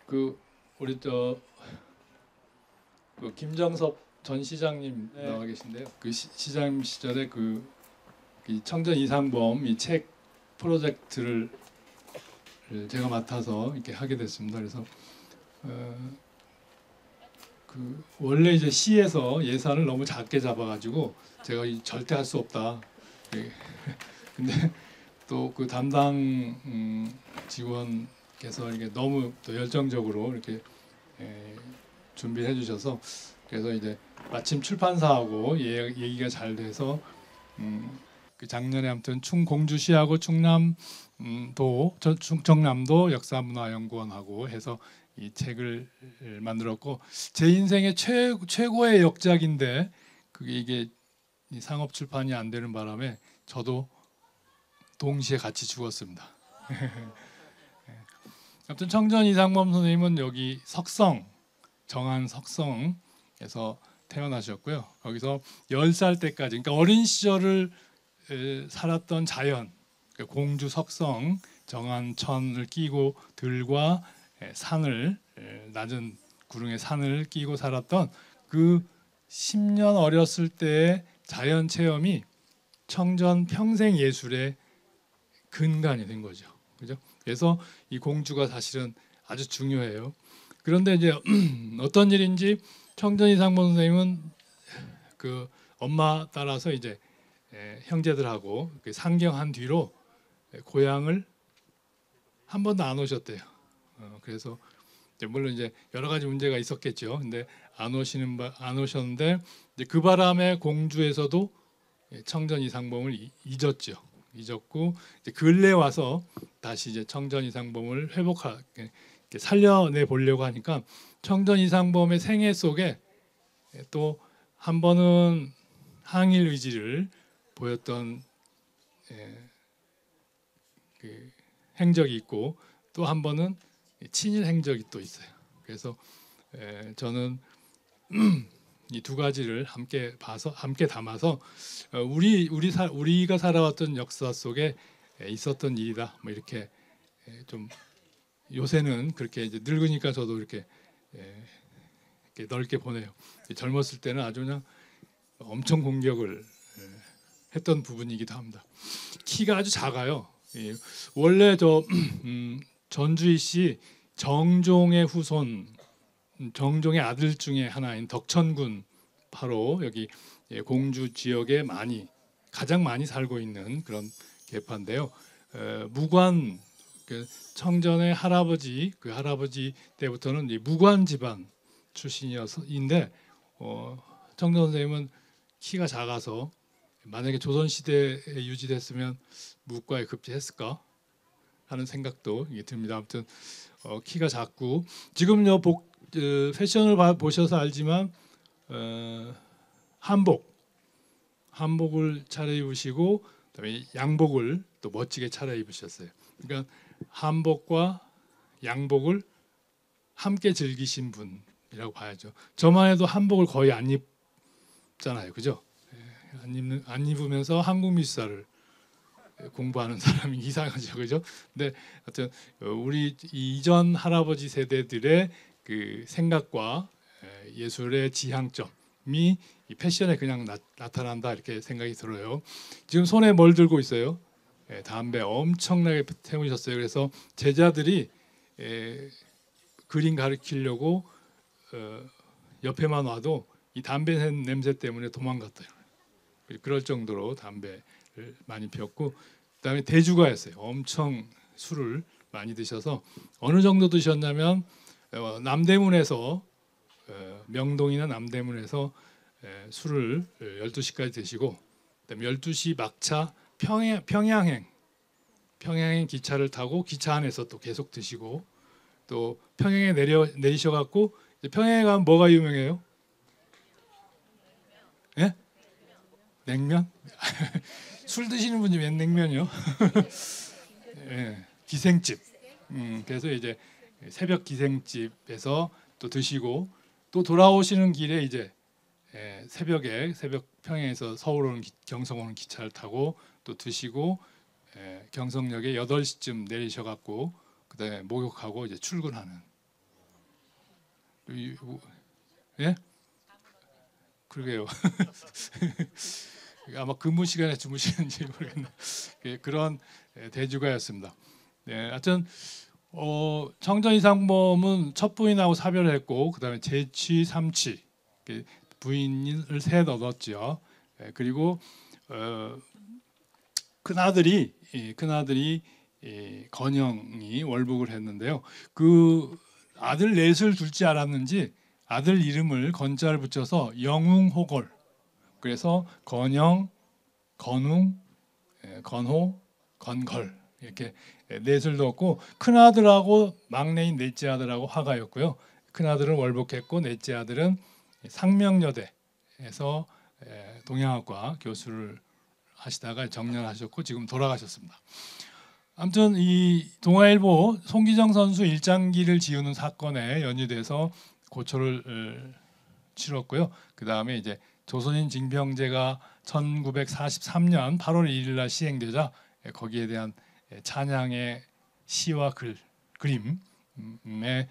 그 우리 그 김정섭 전 시장님 네. 나와 계신데요. 그 시장 시절에 이 청전 이상범 이 책 프로젝트를 제가 맡아서 이렇게 하게 됐습니다. 그래서 그 원래 이제 시에서 예산을 너무 작게 잡아가지고 제가 절대 할 수 없다. 예. 근데 또 그 담당 직원께서 이렇게 너무 또 열정적으로 이렇게 준비를 해주셔서 그래서 이제 마침 출판사하고 얘기가 잘 돼서 그 작년에 아무튼 공주시하고 경남도 역사문화연구원하고 해서 이 책을 만들었고 제 인생의 최고의 역작인데 그게 이게 상업 출판이 안 되는 바람에 저도 동시에 같이 죽었습니다. 아무튼 청전 이상범 선생님은 여기 정안 석성에서 태어나셨고요. 거기서 10살 때까지 그러니까 어린 시절을 살았던 자연, 그러니까 공주 석성, 정안천을 끼고 들과 산을 낮은 구릉의 산을 끼고 살았던 그 10년 어렸을 때의 자연 체험이 청전 평생 예술의 근간이 된 거죠. 그죠? 그래서 이 공주가 사실은 아주 중요해요. 그런데 이제 어떤 일인지 청전 이상범 선생님은 그 엄마 따라서 이제 형제들하고 상경한 뒤로 고향을 한 번도 안 오셨대요. 그래서 물론 이제 여러 가지 문제가 있었겠죠. 근데 안 오셨는데 이제 그 바람에 공주에서도 청전 이상범을 잊었고 이제 근래 와서 다시 이제 청전 이상범을 살려내 보려고 하니까 청전 이상범의 생애 속에 또 한 번은 항일 의지를 보였던 그 행적이 있고 또 한 번은 친일 행적이 또 있어요. 그래서 저는 이 두 가지를 함께 담아서 우리가 살아왔던 역사 속에 있었던 일이다. 뭐 이렇게 좀 요새는 그렇게 이제 늙으니까 저도 이렇게 넓게 보내요. 젊었을 때는 아주 그냥 엄청 공격을 했던 부분이기도 합니다. 키가 아주 작아요. 원래 전주희 씨 정종의 후손, 정종의 아들 중에 하나인 덕천군 바로 여기 공주 지역에 가장 많이 살고 있는 그런 계파인데요. 무관 청전의 할아버지 때부터는 무관 집안 출신이어서인데 청전 선생님은 키가 작아서 만약에 조선 시대에 유지됐으면 무과에 급제했을까 하는 생각도 듭니다. 아무튼 키가 작고 지금요 패션을 보셔서 알지만 한복을 차려입으시고 그다음에 양복을 또 멋지게 차려입으셨어요. 그러니까 한복과 양복을 함께 즐기신 분이라고 봐야죠. 저만 해도 한복을 거의 안 입잖아요, 그죠? 안 입으면서 한국 미술사를 공부하는 사람이 이상하죠, 그죠? 근데 하여튼 우리 이전 할아버지 세대들의 그 생각과 예술의 지향점이 이 패션에 그냥 나타난다 이렇게 생각이 들어요. 지금 손에 뭘 들고 있어요? 담배 엄청나게 태우셨어요. 그래서 제자들이 그림 가르치려고 옆에만 와도 이 담배 냄새 때문에 도망갔대요. 그럴 정도로 담배를 많이 피웠고 그다음에 대주가였어요. 엄청 술을 많이 드셔서 어느 정도 드셨냐면 남대문에서 명동이나 남대문에서 술을 12시까지 드시고 그다음에 12시 막차 평양행 기차를 타고 기차 안에서 또 계속 드시고 또 평양에 내리셔 갖고 평양에 가면 뭐가 유명해요? 예? 냉면? 술 드시는 분이 웬 냉면이요? 예, 기생집. 그래서 이제 새벽 기생집에서 또 드시고 또 돌아오시는 길에 이제 새벽 평양에서 서울 오는 경성 오는 기차를 타고 또 드시고 경성역에 8시쯤 내리셔 갖고 그다음에 목욕하고 이제 출근하는 예? 그러게요. 아마 근무 시간에 주무시는지 모르겠네. 그런 대주가였습니다. 네, 하여튼 청전 이상범은 첫 부인하고 사별을 했고 그다음에 재취, 삼취 부인을 셋 얻었죠. 그리고 큰아들이 건영이 월북을 했는데요. 그 아들 넷을 둘 줄 알았는지 아들 이름을 건자를 붙여서 영웅호걸. 그래서 건영, 건웅, 건호, 건걸 이렇게 넷을 뒀고 큰아들하고 막내인 넷째 아들하고 화가였고요. 큰아들은 월북했고 넷째 아들은 상명여대에서 동양학과 교수를 하시다가 정년하셨고 지금 돌아가셨습니다. 아무튼 이 동아일보 송기정 선수 일장기를 지우는 사건에 연루돼서 고초를 치렀고요. 그 다음에 이제 조선인 징병제가 1943년 8월 1일 날 시행되자 거기에 대한 찬양의 시와 그림에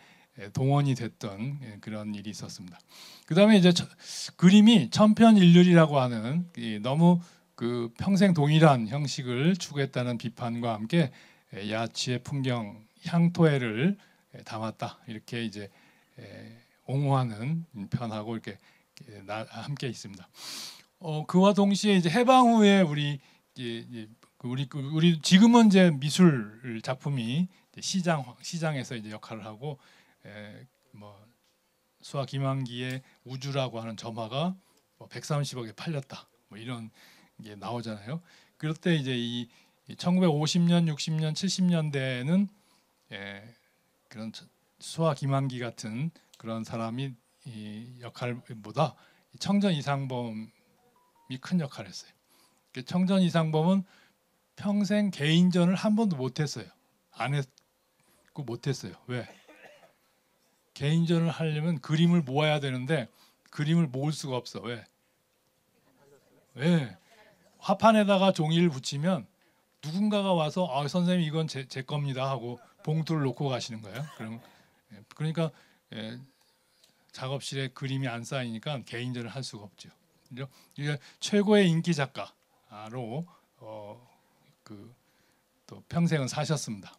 동원이 됐던 그런 일이 있었습니다. 그 다음에 이제 그림이 천편일률이라고 하는 너무 그 평생 동일한 형식을 추구했다는 비판과 함께 야치의 풍경 향토해를 담았다 이렇게 이제 옹호하는 편하고 이렇게 함께 있습니다. 그와 동시에 이제 해방 후에 우리 지금은 이제 미술 작품이 시장에서 이제 역할을 하고 뭐 수아 김한기의 우주라고 하는 점화가 뭐 130억에 팔렸다 뭐 이런 게 나오잖아요. 그럴 때 이제 이 1950년, 60년, 70년대에는 그런 수아 김한기 같은 그런 사람이 이 역할보다 청전 이상범이 큰 역할을 했어요. 청전 이상범은 평생 개인전을 한 번도 못했어요. 안 했고 못했어요. 왜? 개인전을 하려면 그림을 모아야 되는데 그림을 모을 수가 없어. 왜? 왜? 화판에다가 종이를 붙이면 누군가가 와서 선생님 이건 제 겁니다 하고 봉투를 놓고 가시는 거예요. 그러니까 작업실에 그림이 안 쌓이니까 개인전을 할 수가 없죠. 이게 최고의 인기 작가로 또 평생은 사셨습니다.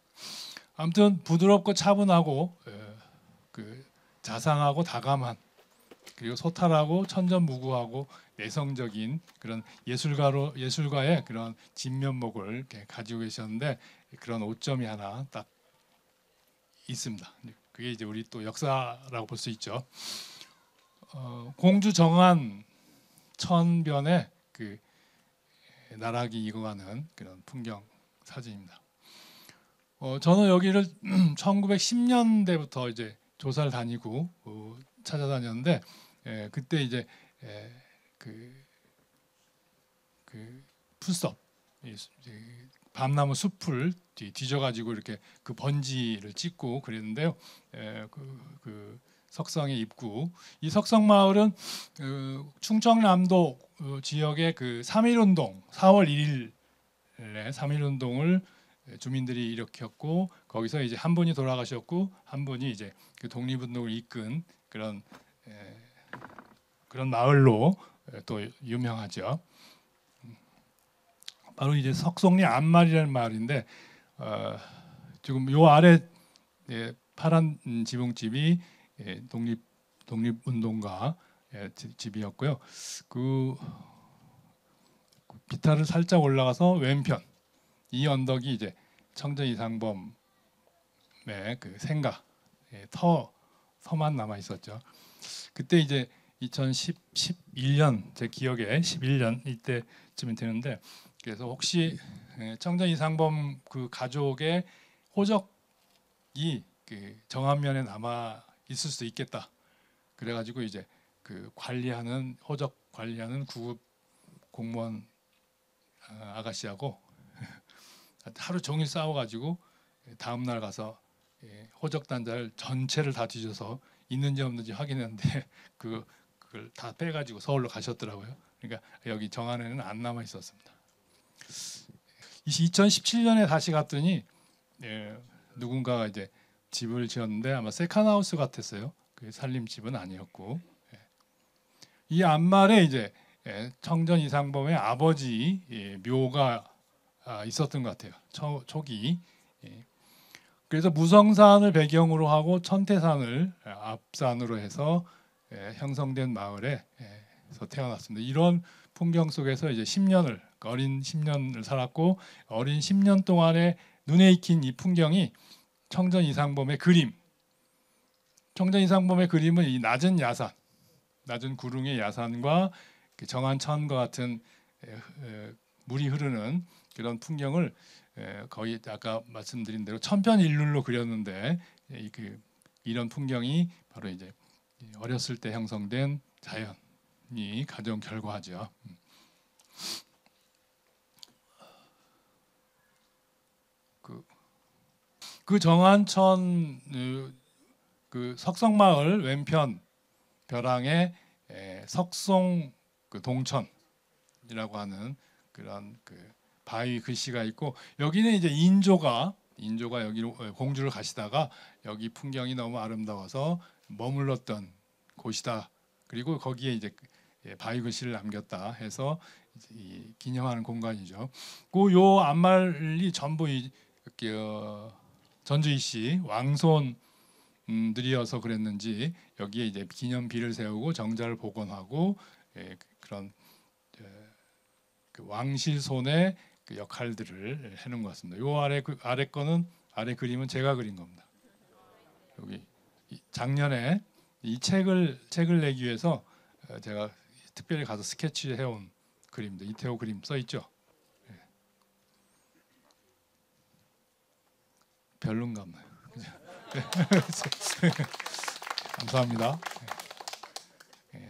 아무튼 부드럽고 차분하고 자상하고 다감한 그리고 소탈하고 천전무구하고 내성적인 그런 예술가의 그런 진면목을 이렇게 가지고 계셨는데 그런 오점이 하나 딱 있습니다. 그게 이제 우리 또 역사라고 볼 수 있죠. 공주 정한 천변에 그 나락이 익어가는 그런 풍경 사진입니다. 저는 여기를 1910년대부터 이제 조사를 다니고 찾아다녔는데 그때 이제 그 풀섭 밤나무 숲을 뒤져가지고 이렇게 그 번지를 찍고 그랬는데요. 그 석성의 입구, 이 석성마을은 충청남도 지역의 그 3.1운동 4월 1일에 3.1운동을 주민들이 일으켰고 거기서 이제 한 분이 돌아가셨고 한 분이 이제 그 독립운동을 이끈 그런 마을로 또 유명하죠. 바로 이제 석송리 안말이라는 마을인데 지금 요 아래 파란 지붕집이 독립운동가 집이었고요. 그 비탈을 살짝 올라가서 왼편 이 언덕이 이제 청전 이상범의 그 생가 터만 남아 있었죠. 그때 이제 2011년 제 기억에 11년 이때쯤이 되는데 그래서 혹시 청전 이상범 그 가족의 호적이 그 정안면에 남아 있을 수 있겠다. 그래가지고 이제 그 호적 관리하는 구급 공무원 아가씨하고 하루 종일 싸워가지고 다음 날 가서 호적 단자를 전체를 다 뒤져서 있는지 없는지 확인했는데 그걸 다 빼가지고 서울로 가셨더라고요. 그러니까 여기 정안에는 안 남아 있었습니다. 2017년에 다시 갔더니 누군가가 이제 집을 지었는데 아마 세컨하우스 같았어요. 그 살림집은 아니었고, 이 앞말에 이제 청전 이상범의 아버지 묘가 있었던 것 같아요. 초기. 그래서 무성산을 배경으로 하고 천태산을 앞산으로 해서 형성된 마을에서 태어났습니다. 이런 풍경 속에서 이제 10년을 어린 10년을 살았고, 어린 10년 동안에 눈에 익힌 이 풍경이 청전 이상범의 그림. 청전 이상범의 그림은 이 낮은 야산, 낮은 구릉의 야산과 정한천과 같은 물이 흐르는 그런 풍경을 거의 아까 말씀드린 대로 천편일률로 그렸는데, 이런 풍경이 바로 이제 어렸을 때 형성된 자연이 가져온 결과죠. 그 정한천 그 석성마을 왼편 벼랑에 석송 그 동천이라고 하는 그런 그 바위 글씨가 있고, 여기는 이제 인조가 여기로 공주를 가시다가 여기 풍경이 너무 아름다워서 머물렀던 곳이다. 그리고 거기에 이제 바위 글씨를 남겼다 해서 기념하는 공간이죠. 요 앞말이 전부 전주희 씨 왕손들이어서 그랬는지 여기에 이제 기념비를 세우고 정자를 복원하고 그런 그 왕실손의 그 역할들을 해놓은 것 같습니다. 요 아래 거는 아래 그림은 제가 그린 겁니다. 여기 작년에 이 책을 내기 위해서 제가 특별히 가서 스케치해온 그림입니다. 이태호 그림 써 있죠. 별론가 봐요. 감사합니다.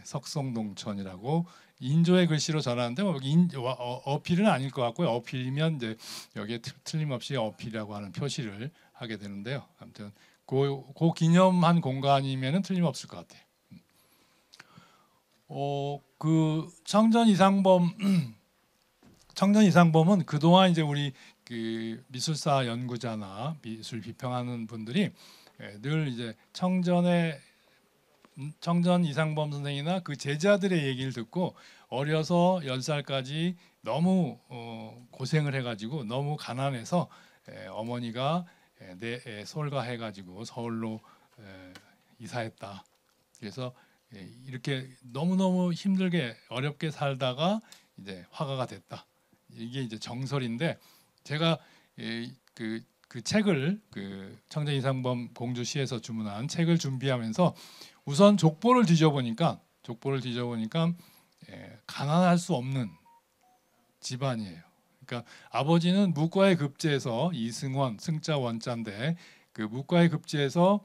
석송동천이라고 인조의 글씨로 전하는데 어필은 아닐 것 같고요. 어필이면 이제 여기에 틀림없이 어필이라고 하는 표시를 하게 되는데요. 아무튼 그 기념한 공간이면은 틀림없을 것 같아요. 그 청전 이상범은 그동안 이제 우리 그 미술사 연구자나 미술 비평하는 분들이 늘 이제 청전 이상범 선생이나 그 제자들의 얘기를 듣고 어려서 10살까지 너무 고생을 해가지고 너무 가난해서 어머니가 솔가해가지고 서울로 이사했다. 그래서 이렇게 너무너무 힘들게 어렵게 살다가 이제 화가가 됐다. 이게 이제 정설인데, 제가 그 책을 그 청전 이상범 공주시에서 주문한 책을 준비하면서 우선 족보를 뒤져보니까 가난할 수 없는 집안이에요. 그러니까 아버지는 무과에 급제해서 이승원 승자 원자인데, 그 무과에 급제해서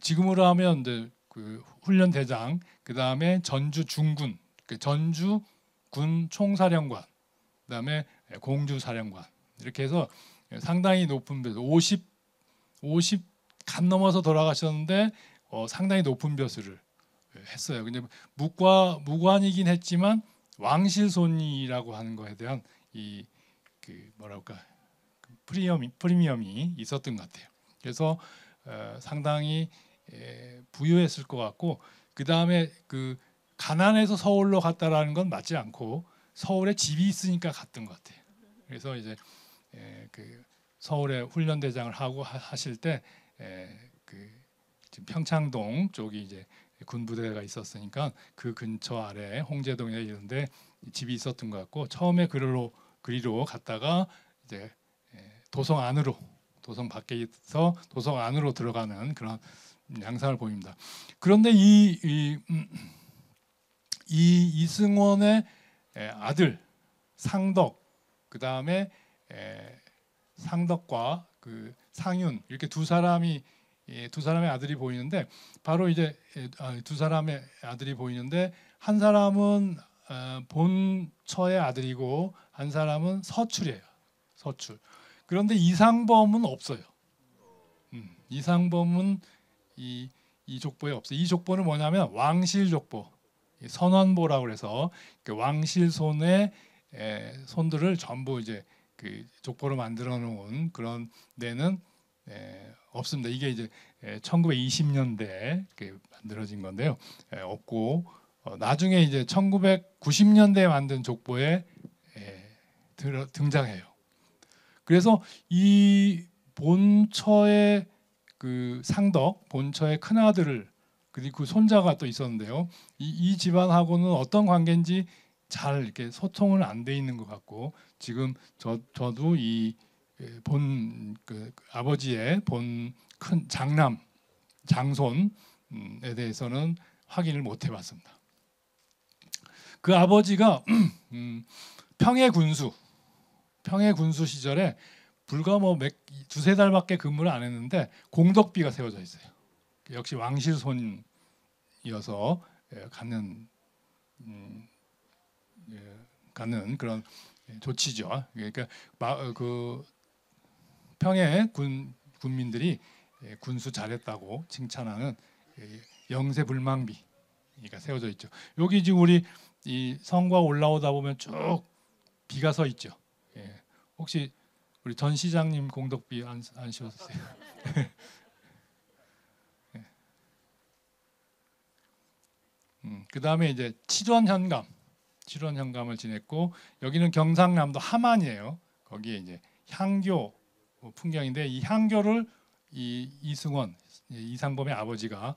지금으로 하면 이제 그 훈련 대장, 그 다음에 전주 중군, 그 전주 군 총사령관, 그 다음에 공주 사령관, 이렇게 해서 상당히 높은 벼슬, 50 간 넘어서 돌아가셨는데 상당히 높은 벼슬을 했어요. 근데 무관이긴 했지만 왕실손이라고 하는 거에 대한 그 뭐랄까 프리미엄이 있었던 것 같아요. 그래서 상당히 부유했을 것 같고, 그 다음에 그 가난해서 서울로 갔다라는 건 맞지 않고 서울에 집이 있으니까 갔던 것 같아요. 그래서 이제 그 서울에 훈련 대장을 하고 하실 때 그 지금 평창동 쪽이 이제 군부대가 있었으니까 그 근처 아래 홍제동에 이런데 집이 있었던 것 같고, 처음에 그리로 갔다가 이제 도성 밖에서 도성 안으로 들어가는 그런 양상을 보입니다. 그런데 이 이승원의 아들 상덕, 그 다음에 상덕과 그 상윤, 이렇게 두 사람의 아들이 보이는데, 바로 이제 두 사람의 아들이 보이는데, 한 사람은 본처의 아들이고 한 사람은 서출이에요. 서출. 그런데 이상범은 없어요. 이상범은 이 족보에 없어요. 이 족보는 뭐냐면 왕실 족보, 선원보라고 해서 그 왕실손의 손들을 전부 이제 그 족보로 만들어 놓은 그런 데는 없습니다. 이게 이제 1920년대에 만들어진 건데요. 없고 나중에 이제 1990년대에 만든 족보에 등장해요. 그래서 이 본처의 그 상덕, 본처의 큰 아들을 그리고 그 손자가 또 있었는데요. 이 집안하고는 어떤 관계인지 잘 이렇게 소통은 안 돼 있는 것 같고 지금 저도 이 본 그 아버지의 본 큰 장남, 장손에 대해서는 확인을 못 해봤습니다. 그 아버지가 평해 군수 시절에 불과 뭐 두세 달밖에 근무를 안 했는데 공덕비가 세워져 있어요. 역시 왕실손이어서 갖는 그런 조치죠. 그러니까 그 평해 군민들이 군수 잘했다고 칭찬하는 영세불망비가 세워져 있죠. 여기 지금 우리 이 성과 올라오다 보면 쭉 비가 서 있죠. 혹시 우리 전 시장님 공덕비 안 씌웠어요? 그 다음에 이제 칠원현감을 지냈고 여기는 경상남도 함안이에요. 거기에 이제 향교 풍경인데 이 향교를 이 이승원 이상범의 아버지가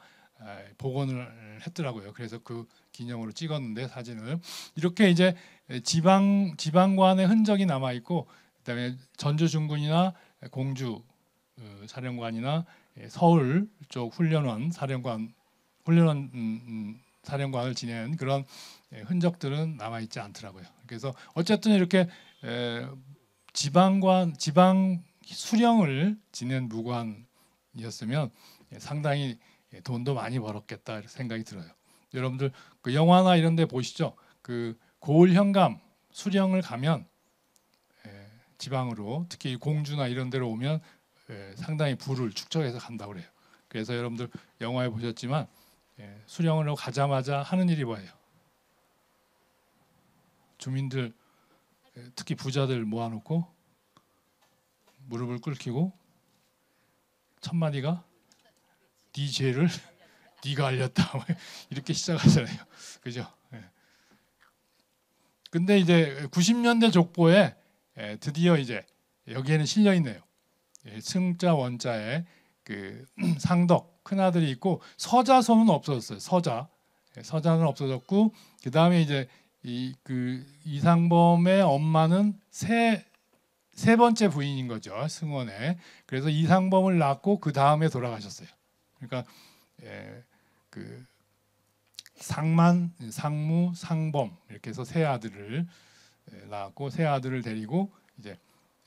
복원을 했더라고요. 그래서 그 기념으로 찍었는데 사진을 이렇게 이제 지방관의 흔적이 남아 있고 그다음에 전주 중군이나 공주 사령관이나 서울 쪽 훈련원 사령관을 지낸 그런 흔적들은 남아 있지 않더라고요. 그래서 어쨌든 이렇게 지방 수령을 지낸 무관이었으면 상당히 돈도 많이 벌었겠다 생각이 들어요. 여러분들 그 영화나 이런 데 보시죠. 그 고을 현감 수령을 가면 지방으로 특히 공주나 이런 데로 오면 상당히 부를 축적해서 간다고 그래요. 그래서 여러분들 영화에 보셨지만 수령으로 가자마자 하는 일이 뭐예요? 주민들 특히 부자들 모아놓고 무릎을 꿇히고 첫 마디가 네 죄를 네가 알렸다 이렇게 시작하잖아요. 그죠? 근데 이제 90년대 족보에 드디어 이제 여기에는 실려 있네요. 승자 원자에 그 상덕 큰 아들이 있고 서자손은 없어졌어요. 서자는 없어졌고 그 다음에 이제 그 이상범의 엄마는 세 번째 부인인 거죠. 승원의. 그래서 이상범을 낳고 그 다음에 돌아가셨어요. 그러니까 그 상만, 상무, 상범 이렇게 해서 세 아들을 낳았고 세 아들을 데리고 이제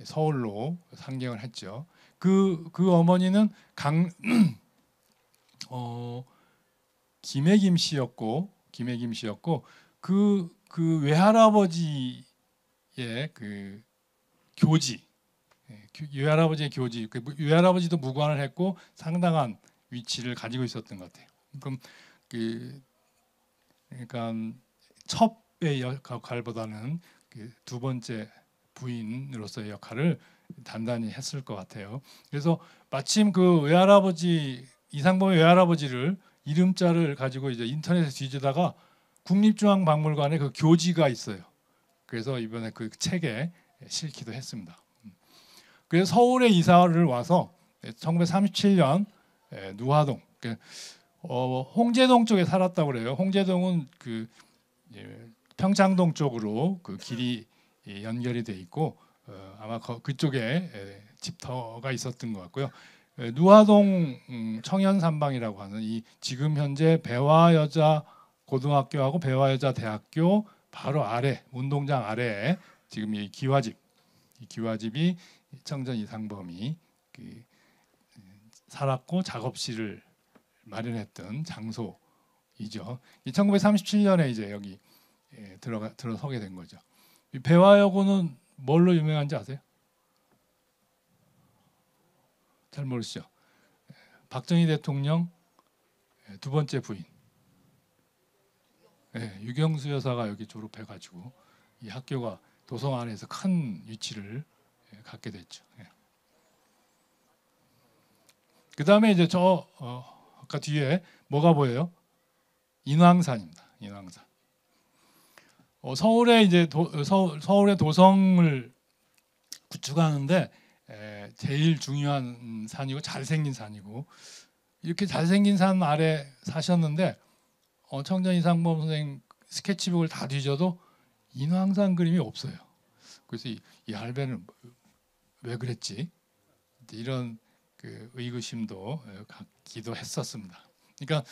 서울로 상경을 했죠. 그 어머니는 김혜김 씨였고 그 외할아버지의 그 교지, 외할아버지의 교지, 외할아버지도 무관을 했고 상당한 위치를 가지고 있었던 것 같아요. 그러니까 첩의 역할보다는 그 두 번째 부인으로서의 역할을 단단히 했을 것 같아요. 그래서 마침 그 외할아버지 이상범의 외할아버지를 이름자를 가지고 이제 인터넷에 뒤지다가 국립중앙박물관에 그 교지가 있어요. 그래서 이번에 그 책에 실기도 했습니다. 그래서 서울에 이사를 와서 1937년 누화동, 홍제동 쪽에 살았다고 그래요. 홍제동은 그 평창동 쪽으로 그 길이 연결이 돼 있고 아마 그쪽에 집터가 있었던 것 같고요. 누화동 청년삼방이라고 하는 이 지금 현재 배화여자 고등학교하고 배화여자 대학교 바로 아래 운동장 아래에 지금 이 기와집이 청전 이상범이 살았고 작업실을 마련했던 장소이죠. 1937년에 이제 여기 들어서게 된 거죠. 이 배화여고는 뭘로 유명한지 아세요? 잘 모르시죠? 박정희 대통령 두 번째 부인 유경수 여사가 여기 졸업해가지고 이 학교가 도성 안에서 큰 위치를 갖게 됐죠. 그 다음에 이제 아까 뒤에 뭐가 보여요? 인왕산입니다. 인왕산. 서울에 이제 서울의 도성을 구축하는데 제일 중요한 산이고 잘생긴 산이고, 이렇게 잘생긴 산 아래 사셨는데 청전 이상범 선생 스케치북을 다 뒤져도 인왕산 그림이 없어요. 그래서 이 할배는 왜 그랬지? 이런 그 의구심도 갖기도 했었습니다. 그러니까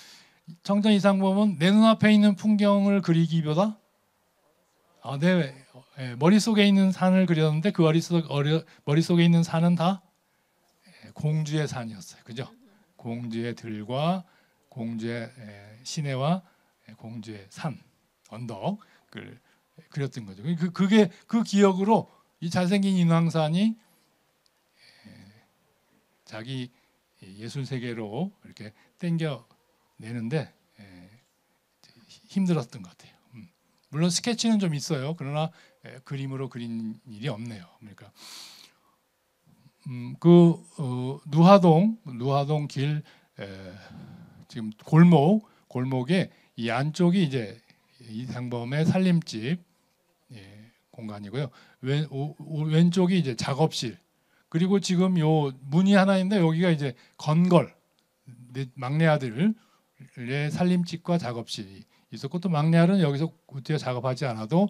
청전 이상범은 내 눈앞에 있는 풍경을 그리기보다 내 머릿속에 있는 산을 그렸는데 그 머릿속에 있는 산은 다 공주의 산이었어요. 그죠? 공주의 들과 공주의 시내와 공주의 산, 언덕을 그렸던 거죠. 그게 그 기억으로 이 잘생긴 인왕산이 자기 예술 세계로 이렇게 땡겨내는데 힘들었던 것 같아요. 물론 스케치는 좀 있어요. 그러나 그림으로 그린 일이 없네요. 그러니까 누하동 길 지금 골목에 이 안쪽이 이제 이상범의 살림집 공간이고요. 왼쪽이 이제 작업실. 그리고 지금 요 문이 하나 있는데 여기가 이제 건걸, 막내 아들의 살림집과 작업실이 있었고, 또 막내 아들은 여기서 구태여 작업하지 않아도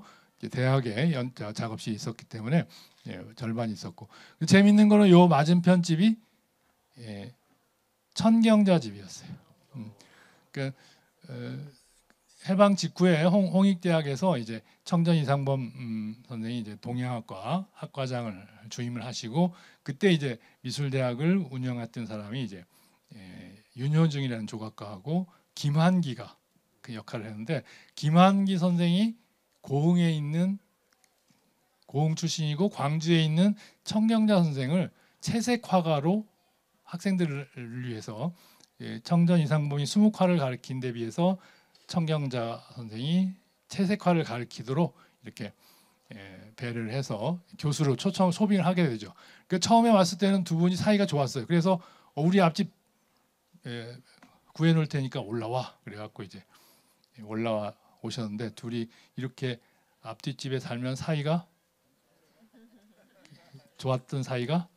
대학에 작업실이 있었기 때문에 절반 있었고, 재밌는 거는 요 맞은편 집이 천경자 집이었어요. 그러니까 해방 직후에 홍익대학에서 이제 청전 이상범 선생이 이제 동양학과 학과장을 주임을 하시고, 그때 이제 미술대학을 운영했던 사람이 이제 윤효중이라는 조각가하고 김환기가 그 역할을 했는데, 김환기 선생이 고흥 출신이고 광주에 있는 청경자 선생을 채색화가로 학생들을 위해서 청전 이상범이 수묵화를 가르친 데 비해서 청경자 선생이 채색화를 가르치도록 이렇게 배를 해서 교수로 소빙을 하게 되죠. 그 처음에 왔을 때는 두 분이 사이가 좋았어요. 그래서 우리 앞집 구해놓을 테니까 올라와 그래갖고 이제 올라와 오셨는데, 둘이 이렇게 앞뒷집에 살면 사이가 좋았던 사이가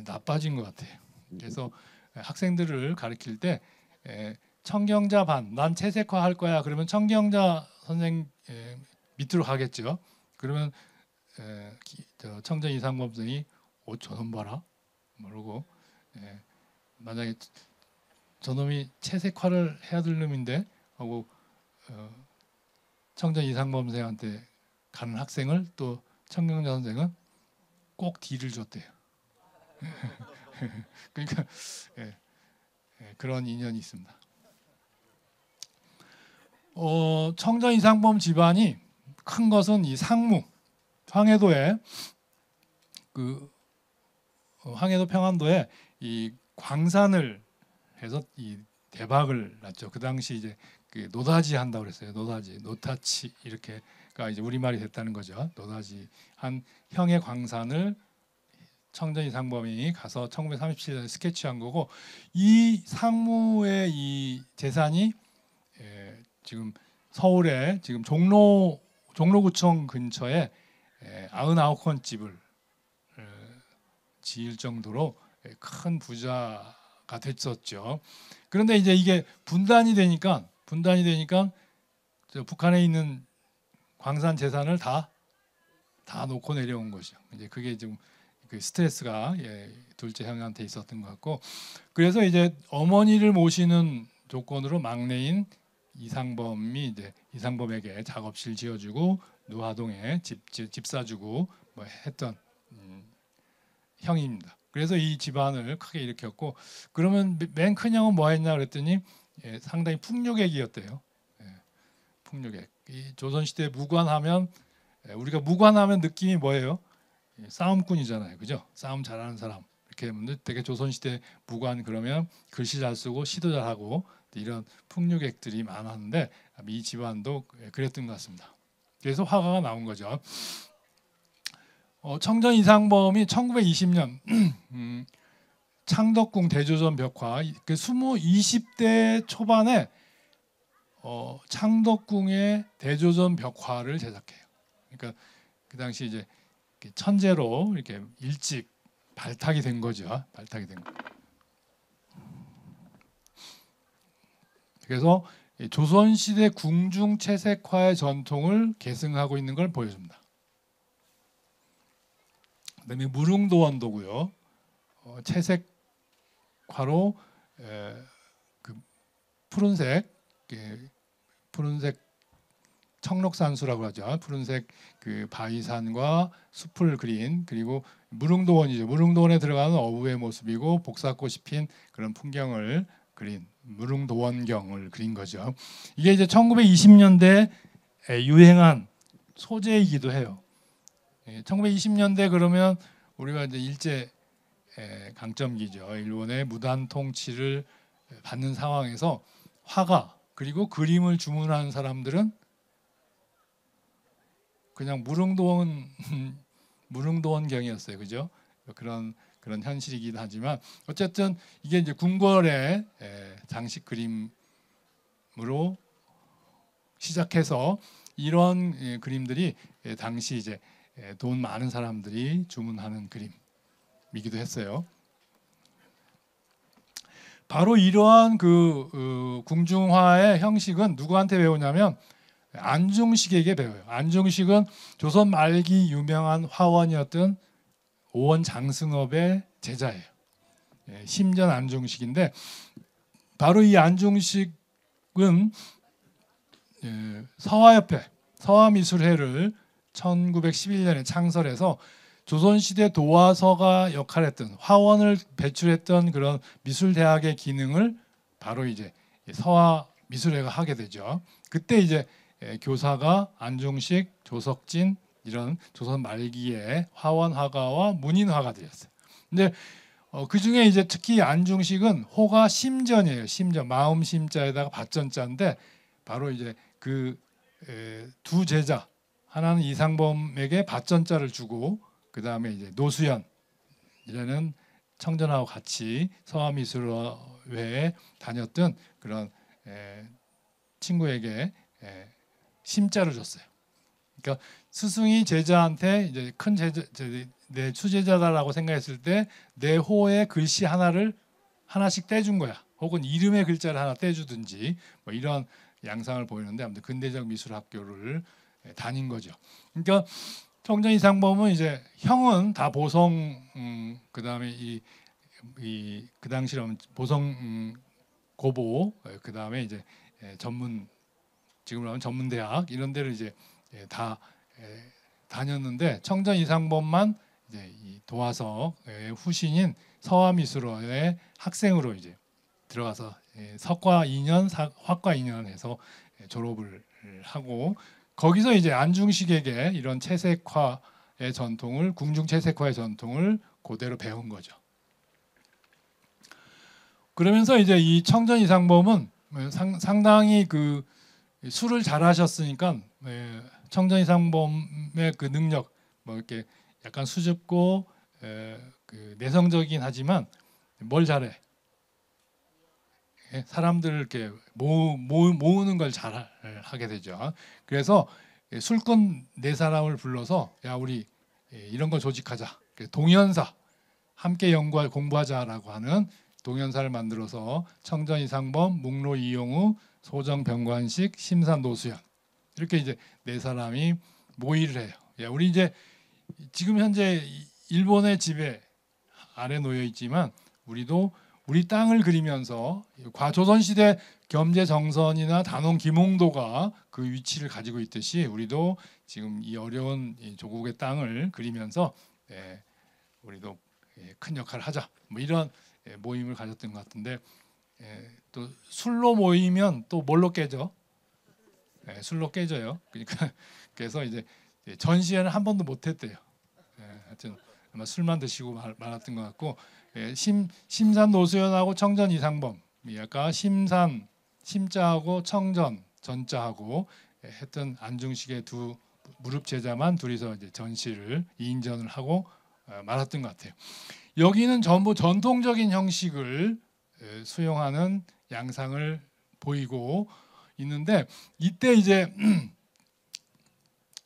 나빠진 것 같아요. 그래서 학생들을 가르칠 때 청경자 반, 난 채색화 할 거야. 그러면 청경자 선생 밑으로 가겠죠. 그러면 청전 이상범 선생이 저놈 봐라 모르고, 만약에 저놈이 채색화를 해야 될 놈인데 하고 청전 이상범 선생한테 가는 학생을 또 청경자 선생은 꼭 D를 줬대요. 그러니까 그런 인연이 있습니다. 청전 이상범 집안이 큰 것은 이 상무, 황해도에 황해도 평안도에 이 광산을 해서 이 대박을 났죠. 그 당시 이제 그 노다지 한다고 그랬어요. 노타치 이렇게가 이제 우리말이 됐다는 거죠. 노다지 한 형의 광산을 청전 이상범이 가서 1937년에 스케치한 거고, 이 상무의 이 재산이 지금 서울에 지금 종로구청 근처에 99건 집을 지을 정도로 큰 부자가 됐었죠. 그런데 이제 이게 분단이 되니까 북한에 있는 광산 재산을 다 놓고 내려온 거죠. 이제 그게 좀 그 스트레스가 둘째 형한테 있었던 것 같고, 그래서 이제 어머니를 모시는 조건으로 막내인 이상범이 이제 이상범에게 작업실 지어주고 누하동에 집 사주고 뭐 했던 형입니다. 그래서 이 집안을 크게 일으켰고, 그러면 맨 큰 형은 뭐 했냐 그랬더니 상당히 풍류객이었대요. 풍류객. 이 조선시대 무관하면 우리가 무관하면 느낌이 뭐예요? 싸움꾼이잖아요, 그죠? 싸움 잘하는 사람 이렇게 하면 되게 조선시대 무관 그러면 글씨 잘 쓰고 시도 잘하고 이런 풍류객들이 많았는데, 이 집안도 그랬던 것 같습니다. 그래서 화가가 나온 거죠. 청전 이상범이 1920년 창덕궁 대조전 벽화 그 20대 초반에 창덕궁의 대조전 벽화를 제작해요. 그러니까 그 당시 이제 천재로 이렇게 일찍 발탁이 된 거죠. 발탁이 된 거. 그래서 조선시대 궁중 채색화의 전통을 계승하고 있는 걸 보여줍니다. 그다음에 무릉도원도고요. 채색화로 그 푸른색 청록산수라고 하죠. 푸른색 그 바위산과 숲을 그린, 그리고 무릉도원이죠. 무릉도원에 들어가는 어부의 모습이고 복사꽃이 핀 그런 풍경을 그린 무릉도원경을 그린 거죠. 이게 이제 1920년대 유행한 소재이기도 해요. 1920년대 그러면 우리가 이제 일제 강점기죠. 일본의 무단 통치를 받는 상황에서 화가 그리고 그림을 주문하는 사람들은 그냥 무릉도원경이었어요. 그죠? 그런 현실이긴 하지만 어쨌든 이게 이제 궁궐의 장식 그림으로 시작해서 이런 그림들이 당시 이제 돈 많은 사람들이 주문하는 그림이기도 했어요. 바로 이러한 그 궁중화의 형식은 누구한테 배우냐면 안중식에게 배워요. 안중식은 조선 말기 유명한 화원이었던 오원 장승업의 제자예요. 심전 안중식인데 바로 이 안중식은 서화협회, 서화미술회를 1911년에 창설해서 조선시대 도화서가 역할했던 화원을 배출했던 그런 미술대학의 기능을 바로 이제 서화미술회가 하게 되죠. 그때 이제 교사가 안중식, 조석진 이런 조선 말기의 화원 화가와 문인 화가들이었어요. 근데 그 중에 이제 특히 안중식은 호가 심전이에요. 심전, 마음 심자에다가 밭전자인데 바로 이제 그 두 제자, 하나는 이상범에게 밭전자를 주고 그 다음에 이제 노수연이라는 청전하고 같이 서화미술회에 다녔던 그런 친구에게 심자를 줬어요. 그러니까 스승이 제자한테 이제 큰 제자, 내 수제자다라고 생각했을 때 내 호에 글씨 하나씩 떼준 거야. 혹은 이름의 글자를 하나 떼주든지 뭐 이런 양상을 보이는데 아무튼 근대적 미술학교를 다닌 거죠. 그러니까 청전 이상범은 이제 형은 다 보성, 그다음에 그 당시로는 보성 고보, 그다음에 이제 전문, 지금으로 하면 전문대학 이런 데를 이제 다 다녔는데 청전 이상범만 이제 이 도화서 후신인 서화미술원의 학생으로 이제 들어가서 석과 2년, 학과 2년 해서 졸업을 하고 거기서 이제 안중식에게 이런 채색화의 전통을, 궁중 채색화의 전통을 그대로 배운 거죠. 그러면서 이제 이 청전 이상범은 상당히 그 술을 잘하셨으니까 청전 이상범의 그 능력, 뭐 이렇게 약간 수줍고 그 내성적이긴 하지만 뭘 잘해? 사람들을 이렇게 모으는 걸 잘하게 되죠. 그래서 술꾼 네 사람을 불러서 야 우리 이런 거 조직하자. 동연사 함께 연구할 공부하자라고 하는 동연사를 만들어서 청전 이상범, 묵로 이용우, 소정 병관식, 심산 노수연 이렇게 이제 네 사람이 모의를 해요. 야 우리 이제 지금 현재 일본의 지배 아래 놓여 있지만 우리도 우리 땅을 그리면서 과조선시대 겸재정선이나 단원 김홍도가 그 위치를 가지고 있듯이 우리도 지금 이 어려운 조국의 땅을 그리면서 우리도 큰 역할을 하자. 뭐 이런 모임을 가졌던 것 같은데 또 술로 모이면 또 뭘로 깨져? 술로 깨져요. 그러니까 그래서 이제 전시회는 한 번도 못 했대요. 하여튼 아마 술만 드시고 말았던 것 같고 심산 노수연하고 청전 이상범 아까 심산 심자하고 청전 전자하고 했던 안중식의 두 무릎 제자만 둘이서 이제 전시를 2인전을 하고 말았던 것 같아요. 여기는 전부 전통적인 형식을 수용하는 양상을 보이고 있는데, 이때 이제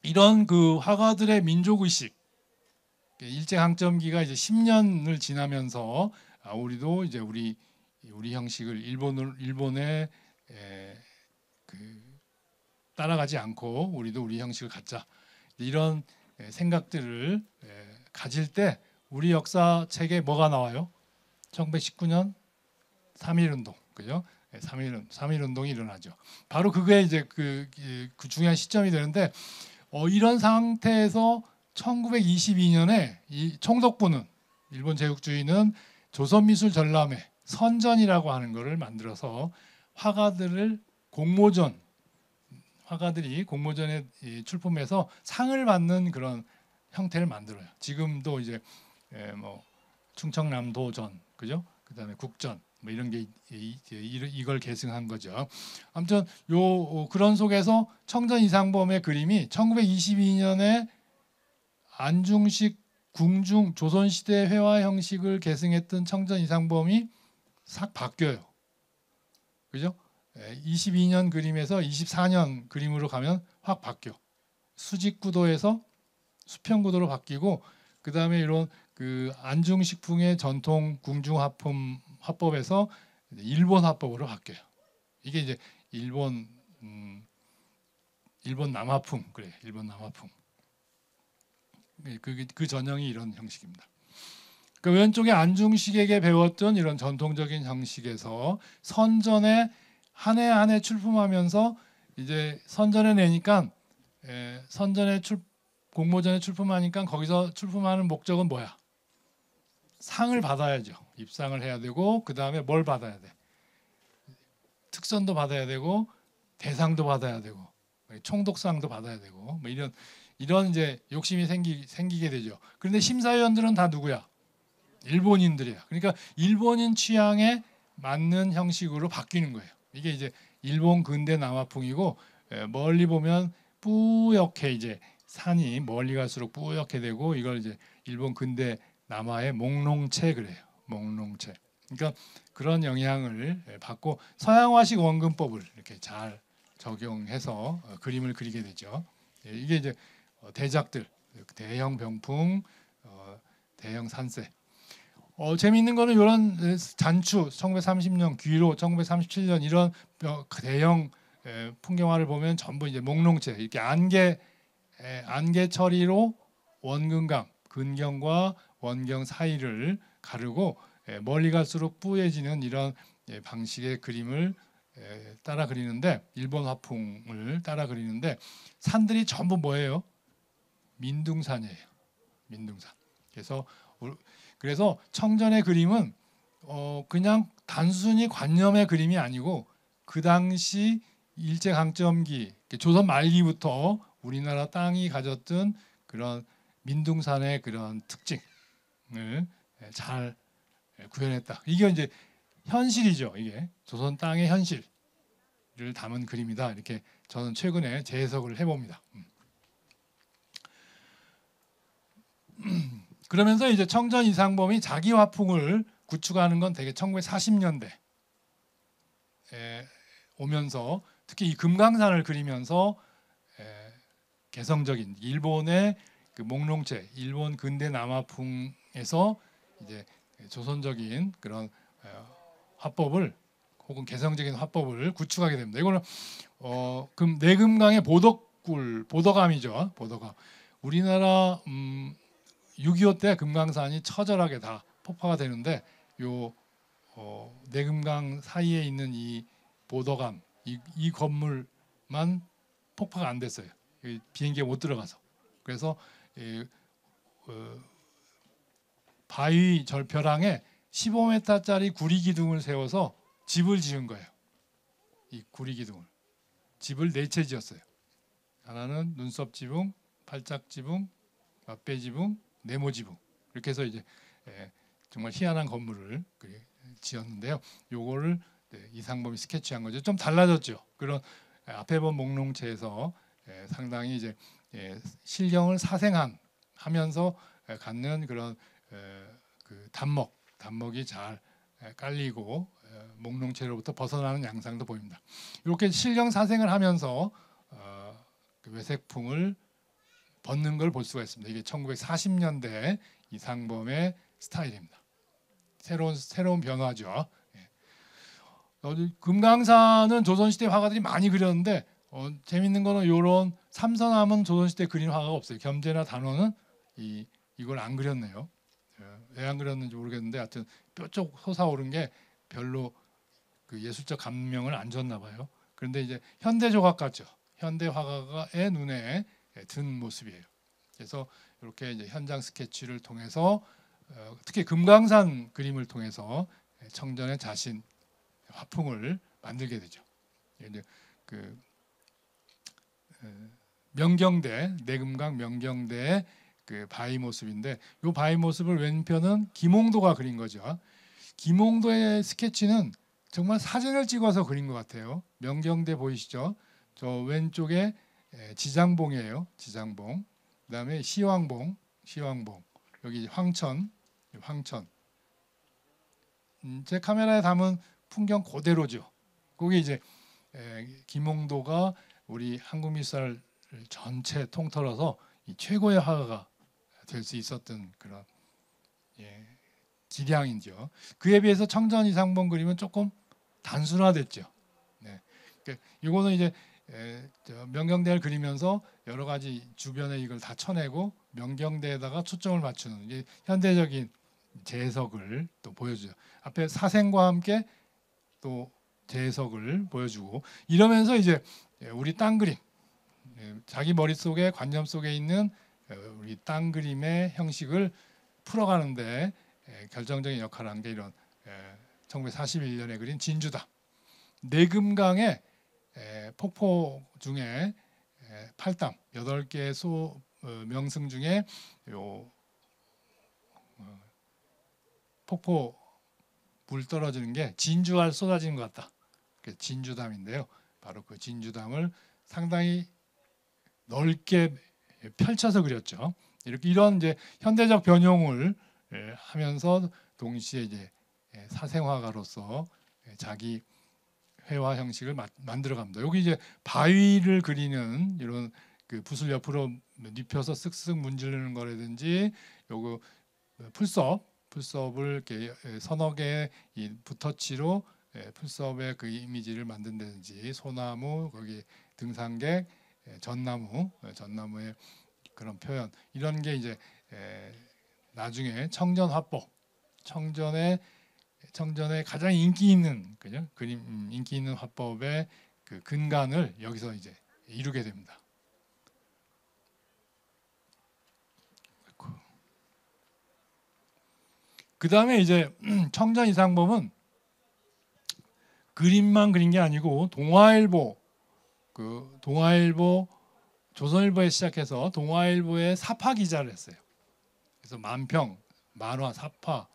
이런 그 화가들의 민족 의식, 일제강점기가 이제 10년을 지나면서 우리도 이제 우리 형식을 일본에 그 따라가지 않고 우리도 우리 형식을 갖자, 이런 생각들을 가질 때 우리 역사책에 뭐가 나와요? 1919년 3.1운동, 그죠? 3.1운동이 일어나죠. 바로 그게 이제 그 중요한 시점이 되는데, 이런 상태에서 1922년에 이 총독부는, 일본 제국주의는 조선미술 전람회 선전이라고 하는 것을 만들어서 화가들이 공모전에 출품해서 상을 받는 그런 형태를 만들어요. 지금도 이제 뭐 충청남도전, 그죠? 그다음에 국전 뭐 이런 게 이걸 계승한 거죠. 아무튼 그런 속에서 청전 이상범의 그림이 1922년에 안중식 궁중 조선시대 회화 형식을 계승했던 청전 이상범이 싹 바뀌어요. 그죠? 22년 그림에서 24년 그림으로 가면 확 바뀌어. 수직 구도에서 수평 구도로 바뀌고, 그 다음에 이런 그 안중식풍의 전통 궁중 화법에서 일본 화법으로 바뀌어요. 이게 이제 일본 남화풍, 그래, 일본 남화풍. 그 전형이 이런 형식입니다. 그 왼쪽에 안중식에게 배웠던 이런 전통적인 형식에서 선전에 한 해 한 해 출품하면서 이제 선전에 내니까 공모전에 출품하니까 거기서 출품하는 목적은 뭐야? 상을 받아야죠. 입상을 해야 되고, 그 다음에 뭘 받아야 돼? 특선도 받아야 되고, 대상도 받아야 되고, 총독상도 받아야 되고, 뭐 이런 이제 욕심이 생기게 되죠. 그런데 심사위원들은 다 누구야? 일본인들이야. 그러니까 일본인 취향에 맞는 형식으로 바뀌는 거예요. 이게 이제 일본 근대 남화풍이고, 멀리 보면 뿌옇게 이제 산이 멀리 갈수록 뿌옇게 되고, 이걸 이제 일본 근대 남화의 몽롱체 그래요. 몽롱체. 그러니까 그런 영향을 받고 서양화식 원근법을 이렇게 잘 적용해서 그림을 그리게 되죠. 이게 이제 대작들, 대형 병풍, 대형 산세. 재미있는 거는 이런 잔추 1930년, 귀로 1937년 이런 대형 풍경화를 보면 전부 이제 목롱체, 이렇게 안개 처리로 원근강, 근경과 원경 사이를 가르고 멀리 갈수록 뿌얘지는 이런 방식의 그림을 따라 그리는데, 일본 화풍을 따라 그리는데, 산들이 전부 뭐예요? 민둥산이에요. 민둥산. 그래서 청전의 그림은 그냥 단순히 관념의 그림이 아니고, 그 당시 일제강점기 조선 말기부터 우리나라 땅이 가졌던 그런 민둥산의 그런 특징을 잘 구현했다. 이게 이제 현실이죠. 이게 조선 땅의 현실을 담은 그림이다. 이렇게 저는 최근에 재해석을 해봅니다. 그러면서 이제 청전 이상범이 자기 화풍을 구축하는 건 되게 1940년대 오면서, 특히 이 금강산을 그리면서 개성적인 일본의 그 목롱체, 일본 근대 남화풍에서 이제 조선적인 그런 화법을, 혹은 개성적인 화법을 구축하게 됩니다. 이거는 내금강의 보덕암이죠. 보덕암. 우리나라 6.25 때 금강산이 처절하게 다 폭파가 되는데, 요 내금강 사이에 있는 이 보덕암, 이 건물만 폭파가 안 됐어요. 비행기에 못 들어가서. 그래서 바위 절벽에 15m짜리 구리 기둥을 세워서 집을 지은 거예요. 이 구리 기둥을, 집을 4채 지었어요. 하나는 눈썹 지붕, 팔짝 지붕, 맞배 지붕, 네모 지붕, 이렇게 해서 이제 정말 희한한 건물을 지었는데요. 요거를 이상범이 스케치한 거죠. 좀 달라졌죠. 그런 앞에 본 목롱체에서 상당히 이제 실경을 사생하면서 갖는 그런 그 단먹이 잘 깔리고 목농채로부터 벗어나는 양상도 보입니다. 이렇게 실경 사생을 하면서 그 외색풍을 벗는 걸 볼 수가 있습니다. 이게 1940년대 이상범의 스타일입니다. 새로운 변화죠. 금강산은 조선시대 화가들이 많이 그렸는데 재밌는 거는 이런 삼서남은 조선시대 그린 화가가 없어요. 겸재나 단원은 이걸 안 그렸네요. 왜 안 그렸는지 모르겠는데 하여튼 뾰족 솟아오른 게 별로 그 예술적 감명을 안 줬나 봐요. 그런데 이제 현대 조각 같죠. 현대 화가의 눈에 든 모습이에요. 그래서 이렇게 이제 현장 스케치를 통해서 특히 금강산 그림을 통해서 청전의 자신 화풍을 만들게 되죠. 이제 그 명경대 내금강 명경대의 그 바위 모습인데 이 바위 모습을 왼편은 김홍도가 그린 거죠. 김홍도의 스케치는 정말 사진을 찍어서 그린 것 같아요. 명경대 보이시죠? 저 왼쪽에 지장봉이에요. 지장봉. 그다음에 시황봉. 여기 황천. 제 카메라에 담은 풍경 그대로죠. 거기 이제 김홍도가 우리 한국미술 전체 통틀어서 이 최고의 화가가 될 수 있었던 그런 기량이죠. 그에 비해서 청전 이상범 그림은 조금 단순화됐죠. 네. 이거는 이제 명경대를 그리면서 여러 가지 주변에 이걸 다 쳐내고 명경대에다가 초점을 맞추는 현대적인 재해석을 또 보여주죠. 앞에 사생과 함께 또 재해석을 보여주고 이러면서 이제 우리 땅 그림, 자기 머릿속에 관념 속에 있는 우리 땅 그림의 형식을 풀어가는데 결정적인 역할을 한 게 이런 1941년에 그린 진주담. 내금강의 폭포 중에 8담 8개의 명승 중에 요 폭포 물 떨어지는 게 진주알 쏟아지는 것 같다. 진주담인데요. 바로 그 진주담을 상당히 넓게 펼쳐서 그렸죠. 이런 이제 현대적 변형을 하면서 동시에 이제 사생화가로서 자기 회화 형식을 만들어 갑니다. 여기 이제 바위를 그리는 이런 그 붓을 옆으로 눕혀서 쓱쓱 문지르는 거라든지 요거 풀섭을 이렇게 서너 개의 이 붓터치로 풀섭의 그 이미지를 만든다든지 소나무 거기 등산객 전나무의 그런 표현 이런 게 이제 나중에 청전 화법 청전의 가장 인기 있는 그림 인기 있는 화법의 그 근간을 여기서 이제 이루게 됩니다. 그 다음에 이제 청전 이상범은 그림만 그린 게 아니고 동아일보 조선일보에 시작해서 동아일보의 사파 기자를 했어요. 그래서 만평, 만화, 사파,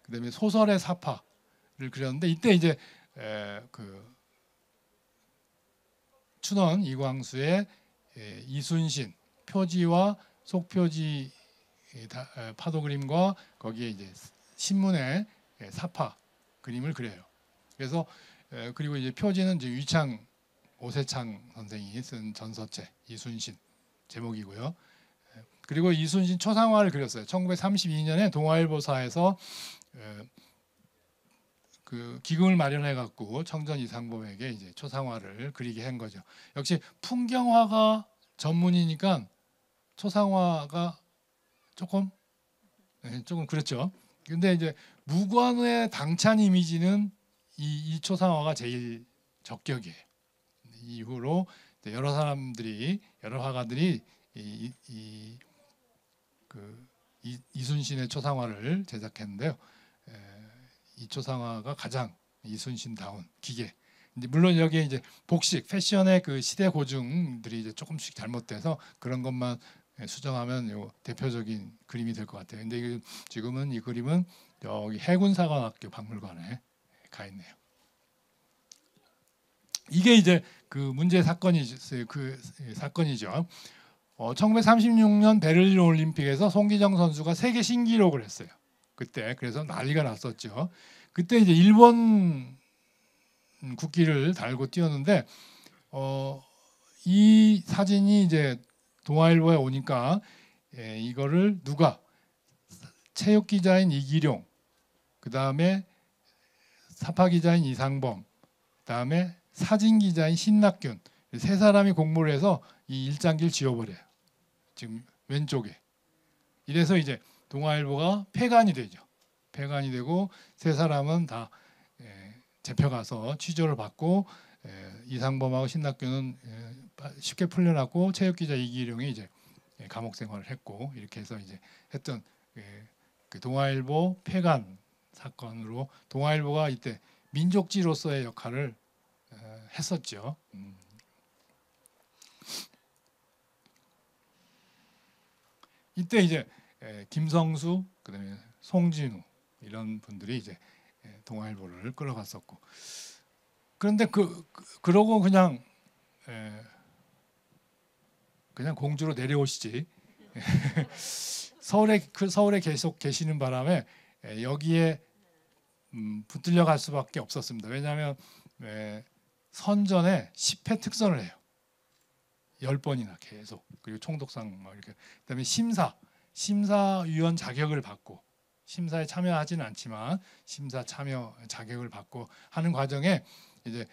그다음에 소설의 사파를 그렸는데 이때 이제 그 춘원 이광수의 이순신 표지와 속표지 파도 그림과 거기에 이제 신문의 사파 그림을 그려요. 그래서 그리고 이제 표지는 이제 오세창 선생이 쓴 전서체 이순신 제목이고요. 그리고 이순신 초상화를 그렸어요. 1932년에 동아일보사에서 그 기금을 마련해 갖고 청전 이상범에게 이제 초상화를 그리게 한 거죠. 역시 풍경화가 전문이니까 초상화가 조금 그렇죠. 근데 이제 무관의 당찬 이미지는 이 초상화가 제일 적격이에요. 이후로 여러 화가들이 이순신의 초상화를 제작했는데요. 이 초상화가 가장 이순신다운 기계. 물론 여기에 이제 복식, 패션의 그 시대 고증들이 이제 조금씩 잘못돼서 그런 것만 수정하면 요 대표적인 그림이 될 것 같아요. 근데 지금은 이 그림은 여기 해군사관학교 박물관에 가 있네요. 이게 이제 그 문제 사건이죠. 1936년 베를린 올림픽에서 송기정 선수가 세계 신기록을 했어요. 그때. 그래서 난리가 났었죠. 그때 이제 일본 국기를 달고 뛰었는데 이 사진이 이제 동아일보에 오니까 이거를 누가 체육 기자인 이기룡, 그 다음에 사파 기자인 이상범, 그 다음에 사진 기자인 신낙균 세 사람이 공모를 해서 이 일장기를 지워버려요. 지금 왼쪽에. 이래서 이제 동아일보가 폐간이 되죠. 폐간이 되고 세 사람은 다 잡혀가서 취조를 받고 이상범하고 신낙균은 쉽게 풀려났고 체육기자 이기룡이 이제 감옥 생활을 했고 이렇게 해서 이제 했던 그 동아일보 폐간 사건으로 동아일보가 이때 민족지로서의 역할을 했었죠. 이때 이제 김성수 그다음에 송진우 이런 분들이 이제 동아일보를 끌어갔었고 그런데 그러고 그냥 공주로 내려오시지 서울에 계속 계시는 바람에 여기에 붙들려 갈 수밖에 없었습니다. 왜냐하면 선전에 10회 특선을 해요. 10번이나 계속. 그리고 총독상 막 이렇게. 그다음에 심사위원 자격을 받고 심사에 참여하지는 않지만 심사 참여 자격을 받고 하는 과정에 이제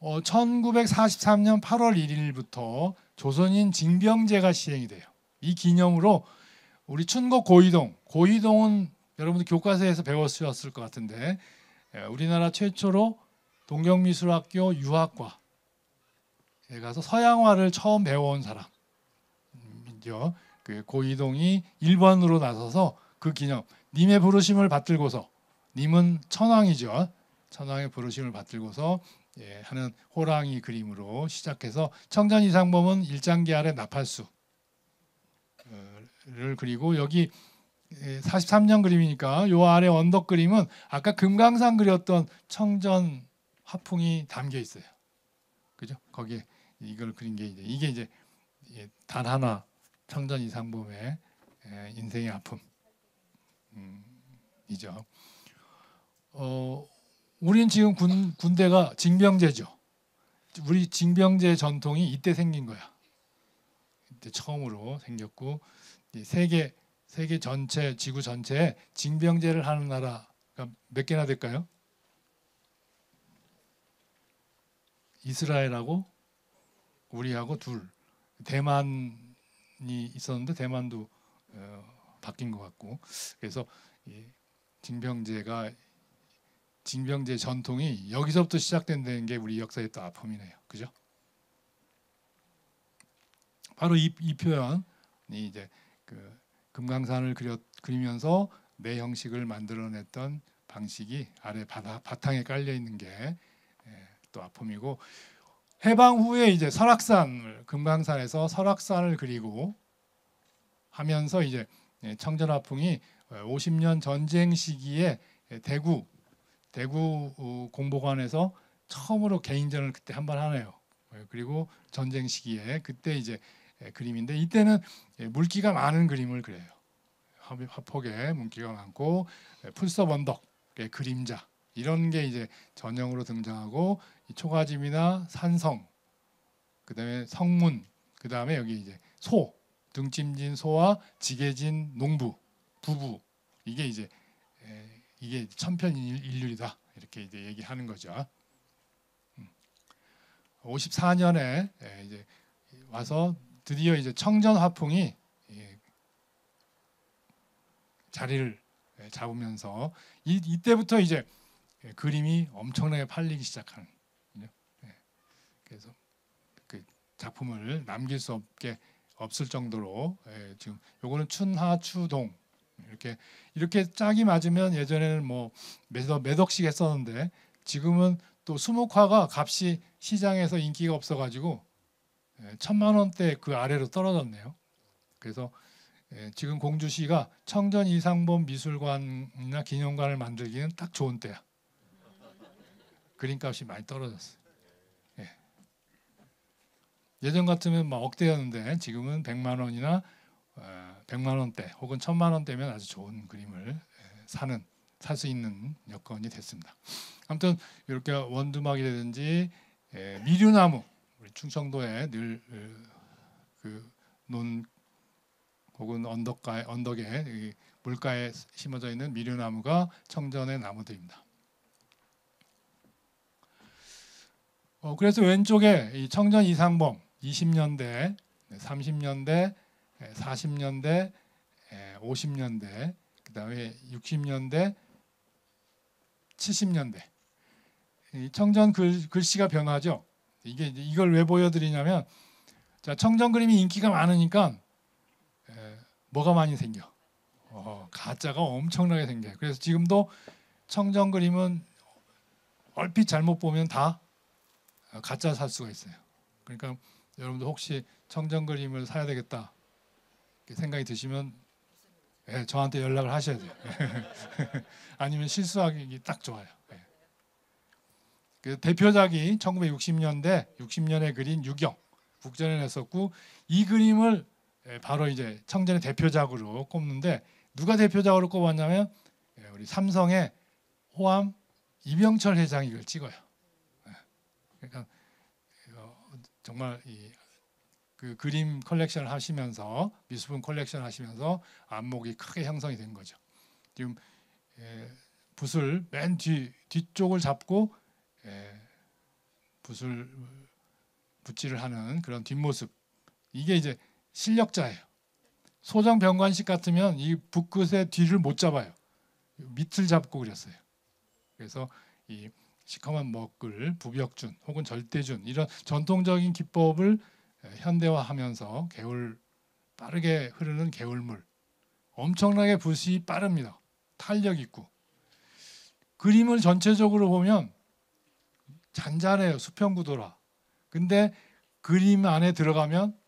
1943년 8월 1일부터 조선인 징병제가 시행이 돼요. 이 기념으로 우리 춘곡 고이동은 여러분들 교과서에서 배웠을 것 같은데 우리나라 최초로 동경미술학교 유학과에 가서 서양화를 처음 배워온 사람이죠. 그 고이동이 1번으로 나서서 그 기념 님의 부르심을 받들고서 님은 천황이죠. 천황의 부르심을 받들고서 하는 호랑이 그림으로 시작해서 청전 이상범은 일장기 아래 나팔수를 그리고 여기 43년 그림이니까 요 아래 언덕 그림은 아까 금강산 그렸던 청전 화풍이 담겨 있어요. 그죠? 거기에 이걸 그린 게 이게 이제 단 하나 청전 이상범의 인생의 아픔이죠. 우린 지금 군대가 징병제죠. 우리 징병제 전통이 이때 생긴 거야. 이때 처음으로 생겼고 세계 전체 지구 전체에 징병제를 하는 나라가 몇 개나 될까요? 이스라엘하고 우리하고 둘. 대만이 있었는데 대만도 바뀐 것 같고 그래서 징병제 전통이 여기서부터 시작된다는 게 우리 역사의 또 아픔이네요. 그죠? 바로 이 표현이 이제 그 금강산을 그리면서 내 형식을 만들어냈던 방식이 아래 바탕에 깔려 있는 게 또 아픔이고 해방 후에 이제 금강산에서 설악산을 그리고 하면서 이제 청전화풍이 50년 전쟁 시기에 대구 공보관에서 처음으로 개인전을 그때 한 번 하네요. 그리고 전쟁 시기에 그때 이제 그림인데 이때는 물기가 많은 그림을 그려요. 화폭에 물기가 많고 풀섭 언덕의 그림자 이런 게 이제 전형으로 등장하고 초가집이나 산성, 그다음에 성문, 그다음에 여기 이제 소, 등짐진 소와 지게진 농부, 부부 이게 이제 이게 천편일률이다 이렇게 이제 얘기하는 거죠. 54년에 이제 와서 드디어 이제 청전 화풍이 자리를 잡으면서 이때부터 이제 그림이 엄청나게 팔리기 시작하는. 그래서 그 작품을 남길 수 없을 정도로 지금 요거는 춘하추동 이렇게 짝이 맞으면 예전에는 뭐 몇 억씩 했었는데 지금은 또 수묵화가 값이 시장에서 인기가 없어가지고 1,000만 원대 그 아래로 떨어졌네요. 그래서 지금 공주시가 청전 이상범 미술관이나 기념관을 만들기는 딱 좋은 때야. 그림값이 많이 떨어졌어요. 예전 같으면 막 억대였는데 지금은 100만 원이나 100만 원대 혹은 1,000만 원대면 아주 좋은 그림을 살 수 있는 여건이 됐습니다. 아무튼 이렇게 원두막이라든지 미류나무, 우리 충청도에 늘 논 혹은 언덕에 물가에 심어져 있는 미류나무가 청전의 나무들입니다. 그래서 왼쪽에 이 청전 이상범 20년대, 30년대, 40년대, 50년대, 그다음에 60년대, 70년대. 이 청전 글씨가 변하죠. 이걸 왜 보여드리냐면, 자, 청전 그림이 인기가 많으니까 뭐가 많이 생겨? 가짜가 엄청나게 생겨요. 그래서 지금도 청전 그림은 얼핏 잘못 보면 다 가짜 살 수가 있어요. 그러니까 여러분들 혹시 청전 그림을 사야 되겠다 생각이 드시면 저한테 연락을 하셔야 돼요. 아니면 실수하기 딱 좋아요. 그 대표작이 1960년대 60년에 그린 유경 국전에 냈었고, 이 그림을 바로 이제 청전의 대표작으로 꼽는데, 누가 대표작으로 꼽았냐면 우리 삼성의 호암 이병철 회장이 이걸 찍어요. 그러니까 정말 그 그림 컬렉션을 하시면서, 미술품 컬렉션 하시면서 안목이 크게 형성이 된 거죠. 지금 붓을 맨 뒤쪽을 잡고 붓질을 하는 그런 뒷모습, 이게 이제 실력자예요. 소정 병관식 같으면 이 붓끝의 뒤를 못 잡아요. 밑을 잡고 그렸어요. 그래서 이 시커먼 먹글, 부벽준 혹은 절대준, 이런 전통적인 기법을 현대화하면서 빠르게 흐르는 개울물, 엄청나게 붓이 빠릅니다. 탄력 있고. 그림을 전체적으로 보면 잔잔해요. 수평구도라. 근데 그림 안에 들어가면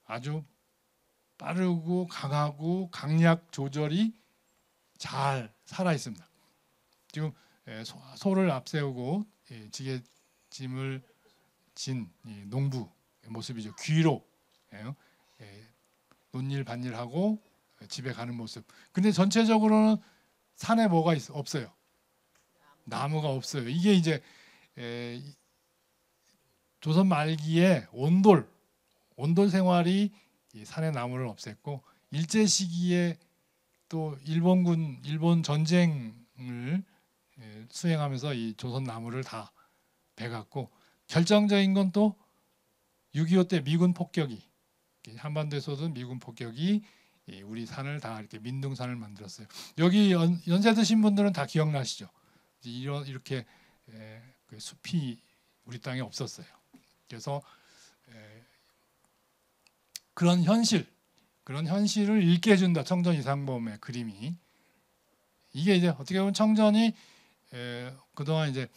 아주 빠르고 강하고 강약 조절이 잘 살아 있습니다. 지금 소를 앞세우고 지게짐을 진 농부 모습이죠. 귀로 논일 밭일하고 집에 가는 모습. 근데 전체적으로는 산에 뭐가 없어요. 나무가 없어요. 이게 이제 조선 말기에 온돌 생활이 산의 나무를 없앴고, 일제 시기에 또 일본 전쟁을 수행하면서 이 조선 나무를 다 베갔고, 결정적인 건 또 6.25 때 미군 폭격이, 한반도에서도 미군 폭격이 우리 산을 다 이렇게 민둥산을 만들었어요. 여기 연세 드신 분들은 다 기억나시죠? 이렇게 그 숲이 우리 땅에 없었어요. 그래서 그런 현실을 읽게 해준다. 청전 이상범의 그림이. 이게 이제 어떻게 보면 청전이 그동안 이제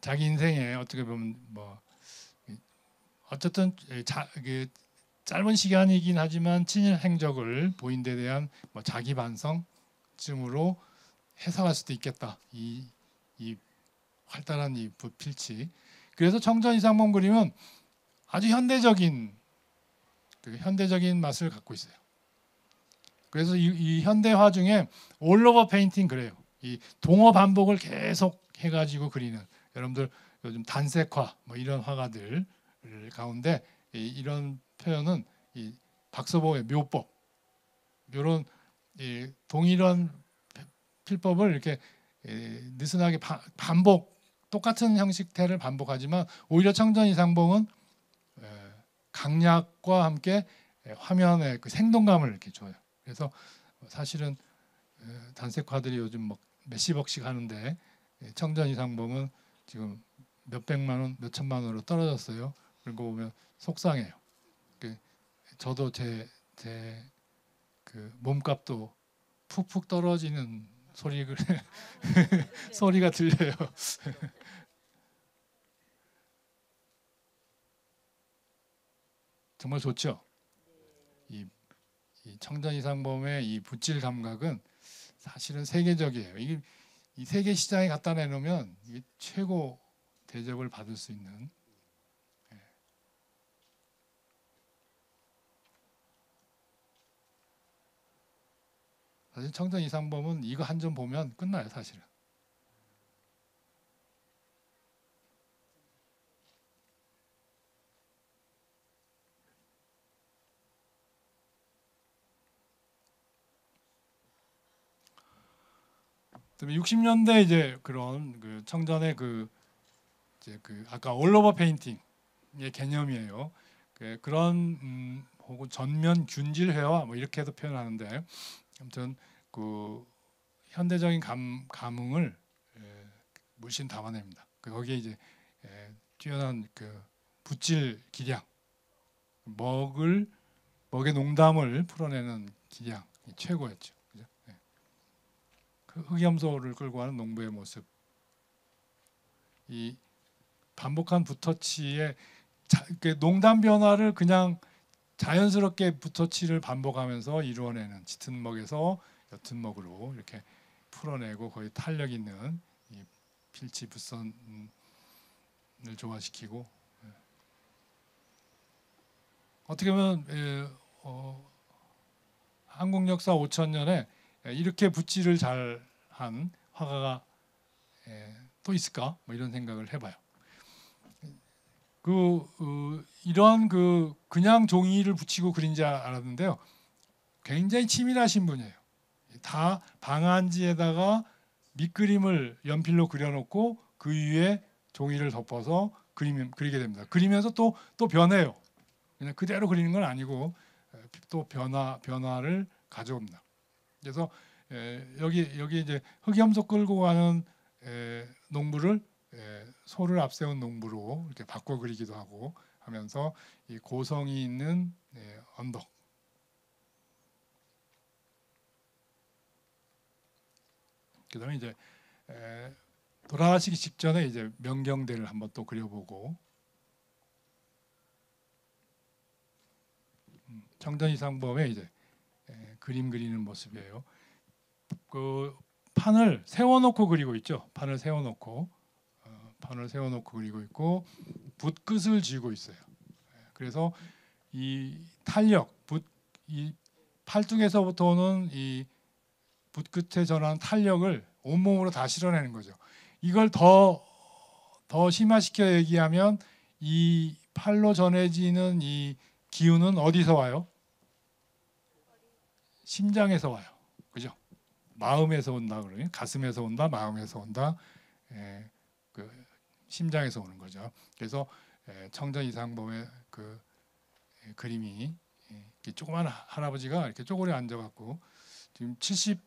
자기 인생에 어떻게 보면 어쨌든 짧은 시간이긴 하지만 친일 행적을 보인 데 대한 자기 반성쯤으로 해석할 수도 있겠다. 이 활달한 이 붓필치. 그래서 청전 이상범 그림은 아주 현대적인 맛을 갖고 있어요. 그래서 이 현대화 중에 올오버 페인팅 그래요. 이 동어 반복을 계속 해가지고 그리는, 여러분들 요즘 단색화 이런 화가들 가운데 이런 표현은 이 박서보의 묘법, 이런 동일한 필법을 이렇게 느슨하게 똑같은 형식태를 반복하지만, 오히려 청전 이상범은 강약과 함께 화면의 그 생동감을 이렇게 줘요. 그래서 사실은 단색화들이 요즘 몇십억씩 하는데, 청전 이상범은 지금 몇백만 원, 몇천만 원으로 떨어졌어요. 그런 거 보면 속상해요. 저도 제 그 몸값도 푹푹 떨어지는 소리가 들려요. 정말 좋죠. 이 청전 이상범의 이 붓질 감각은 사실은 세계적이에요. 이 세계 시장에 갖다 내놓으면 이게 최고 대접을 받을 수 있는. 사실 청전 이상범은 이거 한 점 보면 끝나요, 사실은. 그다음에 60년대 이제 그런 그 청전의 이제 아까 올오버 페인팅의 개념이에요. 그런 혹은 전면 균질 회화 뭐 이렇게도 표현하는데, 아무튼 그 현대적인 감흥을 물씬 담아냅니다. 거기에 이제 뛰어난 그 붓질 기량, 먹의 농담을 풀어내는 기량이 최고였죠. 그죠? 그 흑염소를 끌고 가는 농부의 모습, 이 반복한 붓터치의 농담 변화를 그냥 자연스럽게 붓터치를 반복하면서 이루어내는, 짙은 먹에서 옅은 먹으로 이렇게 풀어내고 거의 탄력 있는 이 필치 붓선을 조화시키고, 어떻게 보면 한국 역사 5천년에 이렇게 붓질을 잘한 화가가 또 있을까? 뭐 이런 생각을 해봐요. 이런 그냥 종이를 붙이고 그린 줄 알았는데요. 굉장히 치밀하신 분이에요. 다 방안지에다가 밑그림을 연필로 그려놓고 그 위에 종이를 덮어서 그리게 됩니다. 그리면서 또 변해요. 그냥 그대로 그리는 건 아니고 또 변화를 가져옵니다. 그래서 여기 이제 흑염소 끌고 가는 농부를 소를 앞세운 농부로 이렇게 바꿔 그리기도 하고 하면서 이 고성이 있는 언덕, 그다음에 이제 돌아가시기 직전에 이제 명경대를 한번 또 그려보고, 청전 이상범의 이제 그림 그리는 모습이에요. 그 판을 세워놓고 그리고 있죠. 판을 세워놓고 그리고 있고 붓끝을 쥐고 있어요. 그래서 이 탄력, 이 팔뚝에서부터 오는 이 붓끝에 전하는 탄력을 온몸으로 다 실어내는 거죠. 이걸 더 심화시켜 얘기하면 이 팔로 전해지는 이 기운은 어디서 와요? 심장에서 와요. 그죠? 마음에서 온다 그러면 가슴에서 온다, 마음에서 온다, 그 심장에서 오는 거죠. 그래서 청전 이상범의 그 그림이 조그만 할아버지가 이렇게 쪼그려 앉아갖고 지금 70이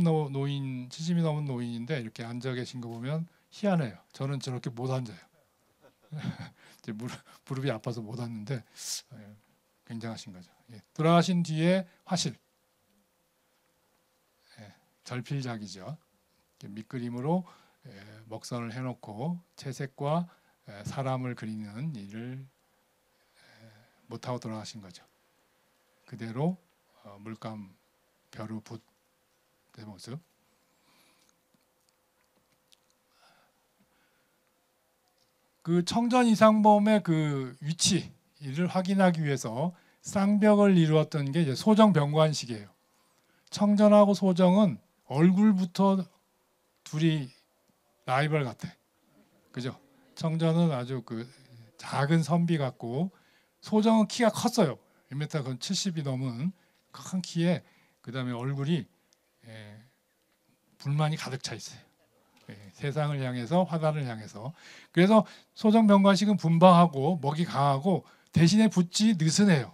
넘은 노인인데 이렇게 앉아 계신 거 보면 희한해요. 저는 저렇게 못 앉아요. 이제 무릎이 아파서 못 앉는데 굉장하신 거죠. 돌아가신 뒤에 화실, 절필작이죠. 밑그림으로 먹선을 해놓고 채색과 사람을 그리는 일을 못하고 돌아가신 거죠. 그대로 물감, 벼루, 붓의 모습. 그 청전 이상범의 그 위치를 확인하기 위해서 쌍벽을 이루었던 게 이제 소정병관식이에요. 청전하고 소정은 얼굴부터 둘이 라이벌 같아. 그죠? 청전은 아주 그 작은 선비 같고 소정은 키가 컸어요. 1m 70이 넘은 큰 키에 그다음에 얼굴이 불만이 가득 차 있어요. 세상을 향해서 화단을 향해서. 그래서 소정병관식은 분방하고 먹이 강하고 대신에 붓이 느슨해요.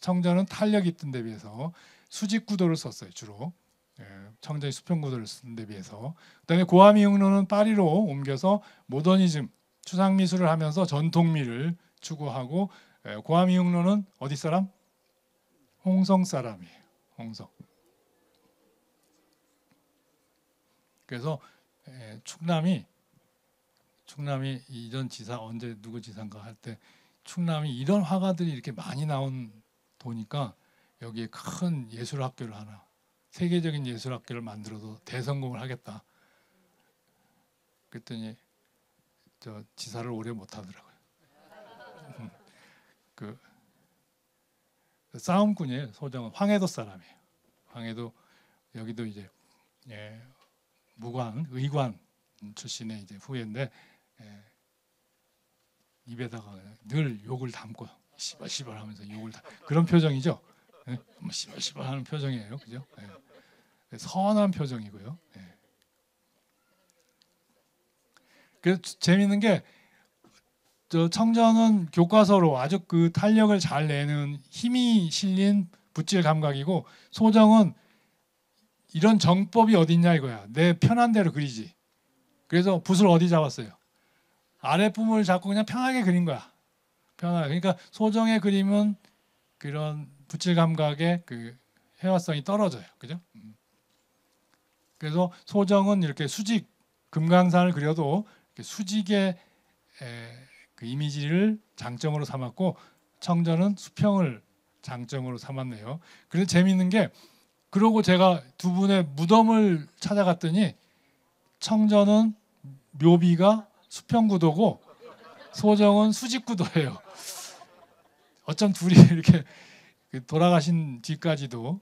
청전은 탄력이 있던 데 비해서 수직구도를 썼어요. 주로 청전이 수평구도를 쓴 데 비해서. 그다음에 고아미흥로는 파리로 옮겨서 모더니즘 추상미술을 하면서 전통미를 추구하고, 고아미흥로는 어디 사람? 홍성 사람이에요. 홍성. 그래서 충남이 이전 지사 언제 누구 지사인가 할 때 충남이 이런 화가들이 이렇게 많이 나온 도니까 여기에 큰 예술학교를 하나, 세계적인 예술학교를 만들어도 대성공을 하겠다. 그랬더니 저 지사를 오래 못 하더라고요. 그 싸움꾼이에요. 소정은 황해도 사람이에요. 황해도 여기도 이제 무관, 의관 출신의 이제 후예인데 입에다가 늘 욕을 담고 씨발 씨발 하면서 욕을 그런 표정이죠. 뭐 씨발 씨발 하는 표정이에요, 그죠? 선한 표정이고요. 그래서 재밌는 게 저 청전은 교과서로 아주 그 탄력을 잘 내는 힘이 실린 붓질 감각이고, 소정은 이런 정법이 어딨냐 이거야. 내 편한 대로 그리지. 그래서 붓을 어디 잡았어요? 아랫부분을 잡고 그냥 편하게 그린 거야. 편하게. 그러니까 소정의 그림은 그런 붓질 감각의 그 해화성이 떨어져요. 그죠? 그래서 소정은 이렇게 수직 금강산을 그려도 수직의 그 이미지를 장점으로 삼았고, 청전은 수평을 장점으로 삼았네요. 그래서 재미있는 게, 그러고 제가 두 분의 무덤을 찾아갔더니 청전은 묘비가 수평 구도고 소정은 수직 구도예요. 어쩜 둘이 이렇게 돌아가신 뒤까지도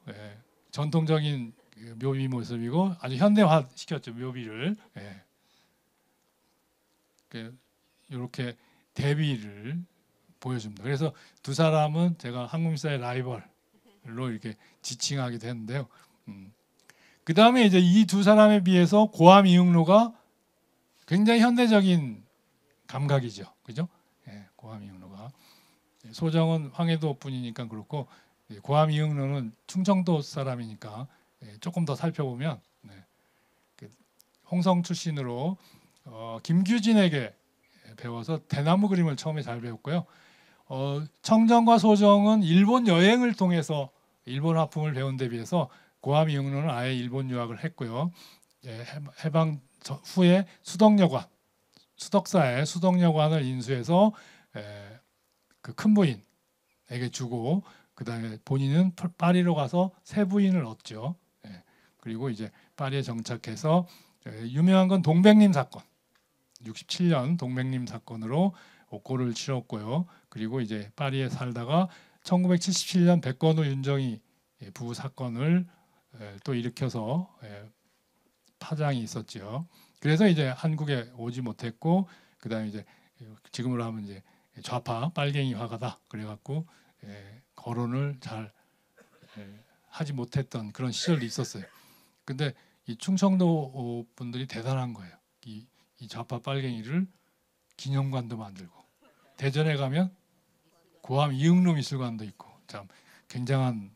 전통적인 묘비 모습이고 아주 현대화 시켰죠, 묘비를. 이렇게 대비를 보여줍니다. 그래서 두 사람은 제가 한국미사의 라이벌로 이렇게 지칭하게 되는데요. 그 다음에 이제 이 두 사람에 비해서 고암 이응로가 굉장히 현대적인 감각이죠, 그죠? 고암 이응로가. 소정은 황해도 분이니까 그렇고, 고암 이응로는 충청도 사람이니까 조금 더 살펴보면 홍성 출신으로 김규진에게 배워서 대나무 그림을 처음에 잘 배웠고요. 청정과 소정은 일본 여행을 통해서 일본 화풍을 배운 데 비해서 고암 이응로는 아예 일본 유학을 했고요. 해방 후에 수덕여관, 수덕사의 수덕여관을 인수해서 그 큰 부인에게 주고, 그 다음에 본인은 파리로 가서 새 부인을 얻죠. 그리고 이제 파리에 정착해서 유명한 건 동백림 사건, 67년 동백림 사건으로 옥고를 치렀고요. 그리고 이제 파리에 살다가 1977년 백건우 윤정희 부부 사건을 또 일으켜서 파장이 있었죠. 그래서 이제 한국에 오지 못했고, 그다음에 이제 지금으로 하면 이제 좌파 빨갱이 화가다 그래갖고 거론을 잘 하지 못했던 그런 시절도 있었어요. 근데 이 충청도 분들이 대단한 거예요. 이 좌파 빨갱이를 기념관도 만들고, 대전에 가면 고암 이응로 미술관도 있고, 참 굉장한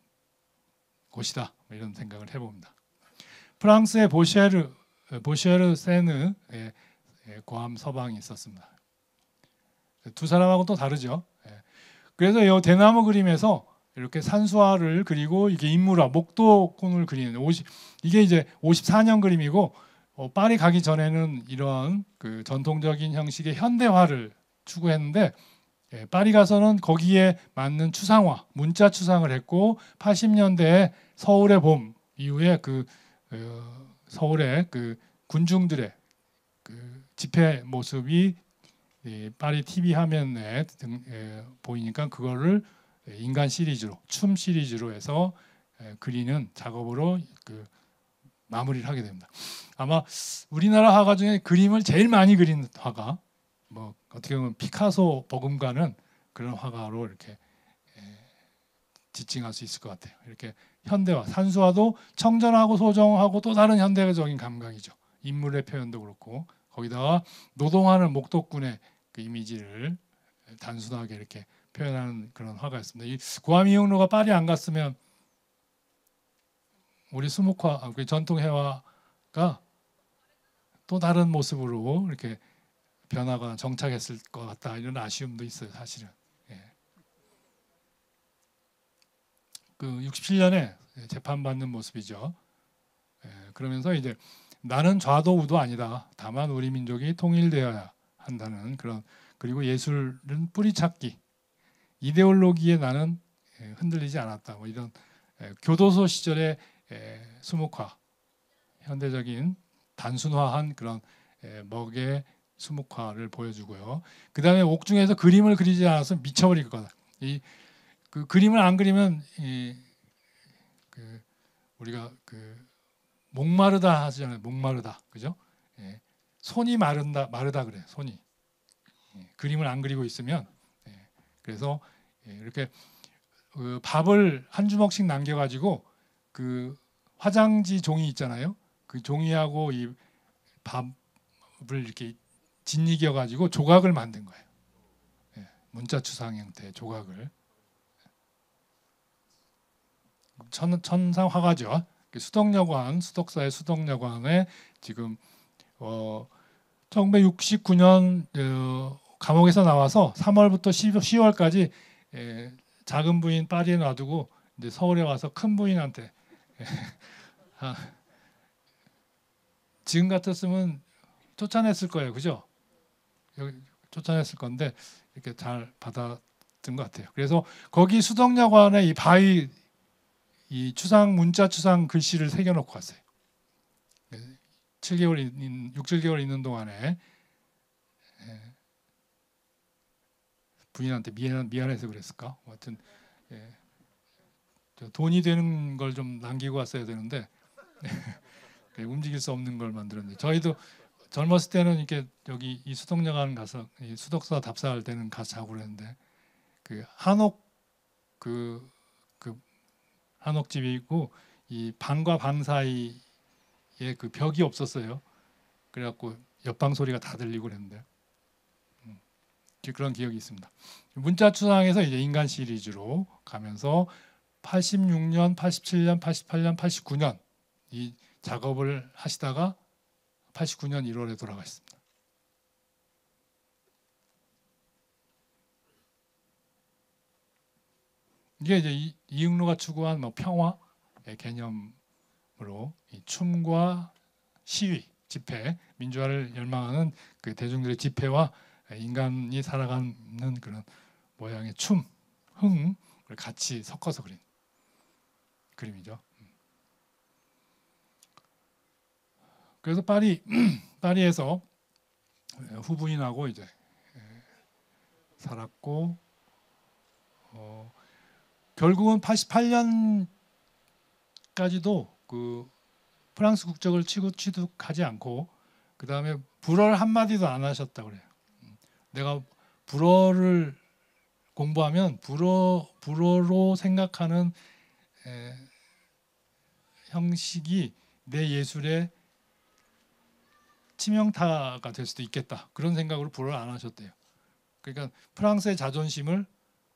곳이다, 이런 생각을 해봅니다. 프랑스의 보쉐르 세느의 고암 서방이 있었습니다. 두 사람하고 또 다르죠. 그래서 이 대나무 그림에서 이렇게 산수화를 그리고 이게 인물화, 목도콘을 그리는 이게 이제 54년 그림이고, 파리 가기 전에는 이런 그 전통적인 형식의 현대화를 추구했는데, 파리 가서는 거기에 맞는 추상화, 문자 추상을 했고, 80년대에 서울의 봄 이후에 서울의 그 군중들의 그 집회 모습이 파리 TV 화면에 보이니까 그거를 인간 시리즈로, 춤 시리즈로 해서 그리는 작업으로 마무리를 하게 됩니다. 아마 우리나라 화가 중에 그림을 제일 많이 그린 화가, 뭐 어떻게 보면 피카소 버금가는 그런 화가로 이렇게 지칭할 수 있을 것 같아요. 이렇게 현대화, 산수화도 청전하고 소정하고 또 다른 현대적인 감각이죠. 인물의 표현도 그렇고, 거기다가 노동하는 목도꾼의 그 이미지를 단순하게 이렇게 표현하는 그런 화가였습니다. 이 고암 이응로가 파리 안 갔으면 우리 수묵화, 전통 해화가 또 다른 모습으로 이렇게 변화가 정착했을 것 같다, 이런 아쉬움도 있어요, 사실은. 그 67년에 재판받는 모습이죠. 그러면서 이제 나는 좌도 우도 아니다. 다만 우리 민족이 통일되어야 한다는 그런, 그리고 예술은 뿌리찾기, 이데올로기에 나는 흔들리지 않았다. 뭐 이런 교도소 시절의 수묵화, 현대적인 단순화한 그런 먹의 수묵화를 보여주고요. 그 다음에 옥중에서 그림을 그리지 않아서 미쳐버릴 거다. 그 그림을 안 그리면 우리가 목마르다 하잖아요. 목마르다, 그죠? 예. 손이 마르다 그래. 손이. 예. 그림을 안 그리고 있으면 예. 그래서 예. 이렇게 그 밥을 한 주먹씩 남겨가지고 그 화장지 종이 있잖아요. 그 종이하고 이 밥을 이렇게 짓이겨가지고 조각을 만든 거예요. 예. 문자추상 형태의 조각을. 천상 화가죠. 수덕여관, 수덕사의 수덕여관에 지금 1969년 감옥에서 나와서 3월부터 10월까지 작은 부인 파리에 놔두고 이제 서울에 와서 큰 부인한테 지금 같았으면 쫓아냈을 거예요, 그죠? 여기 쫓아냈을 건데 이렇게 잘 받아든 것 같아요. 그래서 거기 수덕여관에 이 바위 이 추상 문자 추상 글씨를 새겨놓고 갔어요. 7개월 7개월 있는 동안에 부인한테 미안해서 그랬을까? 하여튼 돈이 되는 걸 좀 남기고 왔어야 되는데 움직일 수 없는 걸 만들었는데 저희도 젊었을 때는 이렇게 여기 이 수덕여관 가서 이 수덕사 답사할 때는 가서 자고 그랬는데 그 한옥 한옥집이 있고 이 방과 방 사이에 그 벽이 없었어요. 그래갖고 옆방 소리가 다 들리고 그랬는데 그런 기억이 있습니다. 문자추상에서 이제 인간 시리즈로 가면서 86년, 87년, 88년, 89년 이 작업을 하시다가 89년 1월에 돌아가셨습니다. 이게 이제 이응로가 추구한 뭐 평화의 개념으로 이 춤과 시위, 집회, 민주화를 열망하는 그 대중들의 집회와 인간이 살아가는 그런 모양의 춤, 흥을 같이 섞어서 그린 그림이죠. 그래서 파리에서 후부인하고 이제 살았고 결국은 88년까지도 그 프랑스 국적을 취득하지 않고 그 다음에 불어를 한 마디도 안 하셨다 그래요. 내가 불어를 공부하면 불어로 생각하는 형식이 내 예술의 치명타가 될 수도 있겠다. 그런 생각으로 불어를 안 하셨대요. 그러니까 프랑스의 자존심을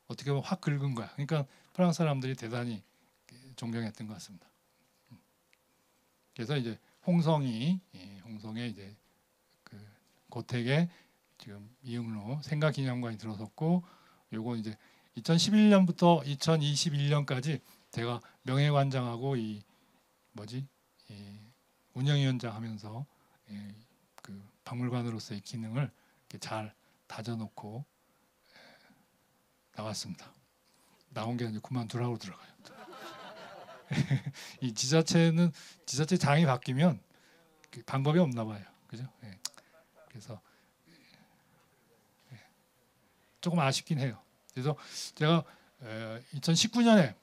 어떻게 보면 확 긁은 거야. 그러니까 프랑스 사람들이 대단히 존경했던 것 같습니다. 그래서 이제 홍성의 이제 그 고택에 지금 이응로 생가기념관이 들어섰고, 요거 이제 2011년부터 2021년까지 제가 명예관장하고 이 운영위원장 하면서 그 박물관으로서의 기능을 이렇게 잘 다져놓고 나왔습니다. 나온 게 아니고 그만두라고 들어가요. 이 지자체 장이 바뀌면 방법이 없나 봐요. 그죠? 그래서 조금 아쉽긴 해요. 그래서 제가 2019년에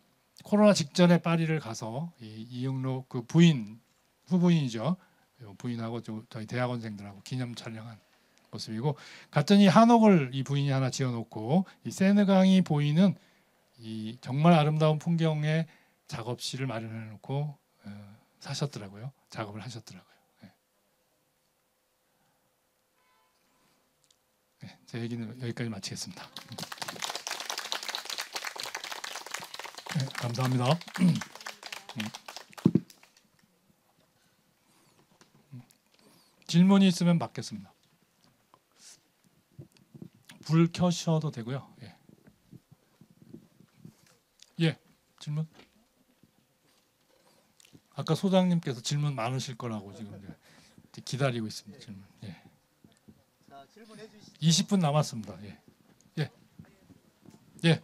코로나 직전에 파리를 가서 이응로 그 후부인이죠. 부인하고 저희 대학원생들하고 기념 촬영한 모습이고, 갔더니 한옥을 이 부인이 하나 지어놓고 이 세느강이 보이는 이 정말 아름다운 풍경의 작업실을 마련해놓고 사셨더라고요. 작업을 하셨더라고요. 제 얘기는 여기까지 마치겠습니다. 감사합니다. 질문이 있으면 받겠습니다. 불 켜셔도 되고요. 예, 질문. 아까 소장님께서 질문 많으실 거라고 지금 이제 기다리고 있습니다. 질문. 예. 20분 남았습니다. 예. 예. 예.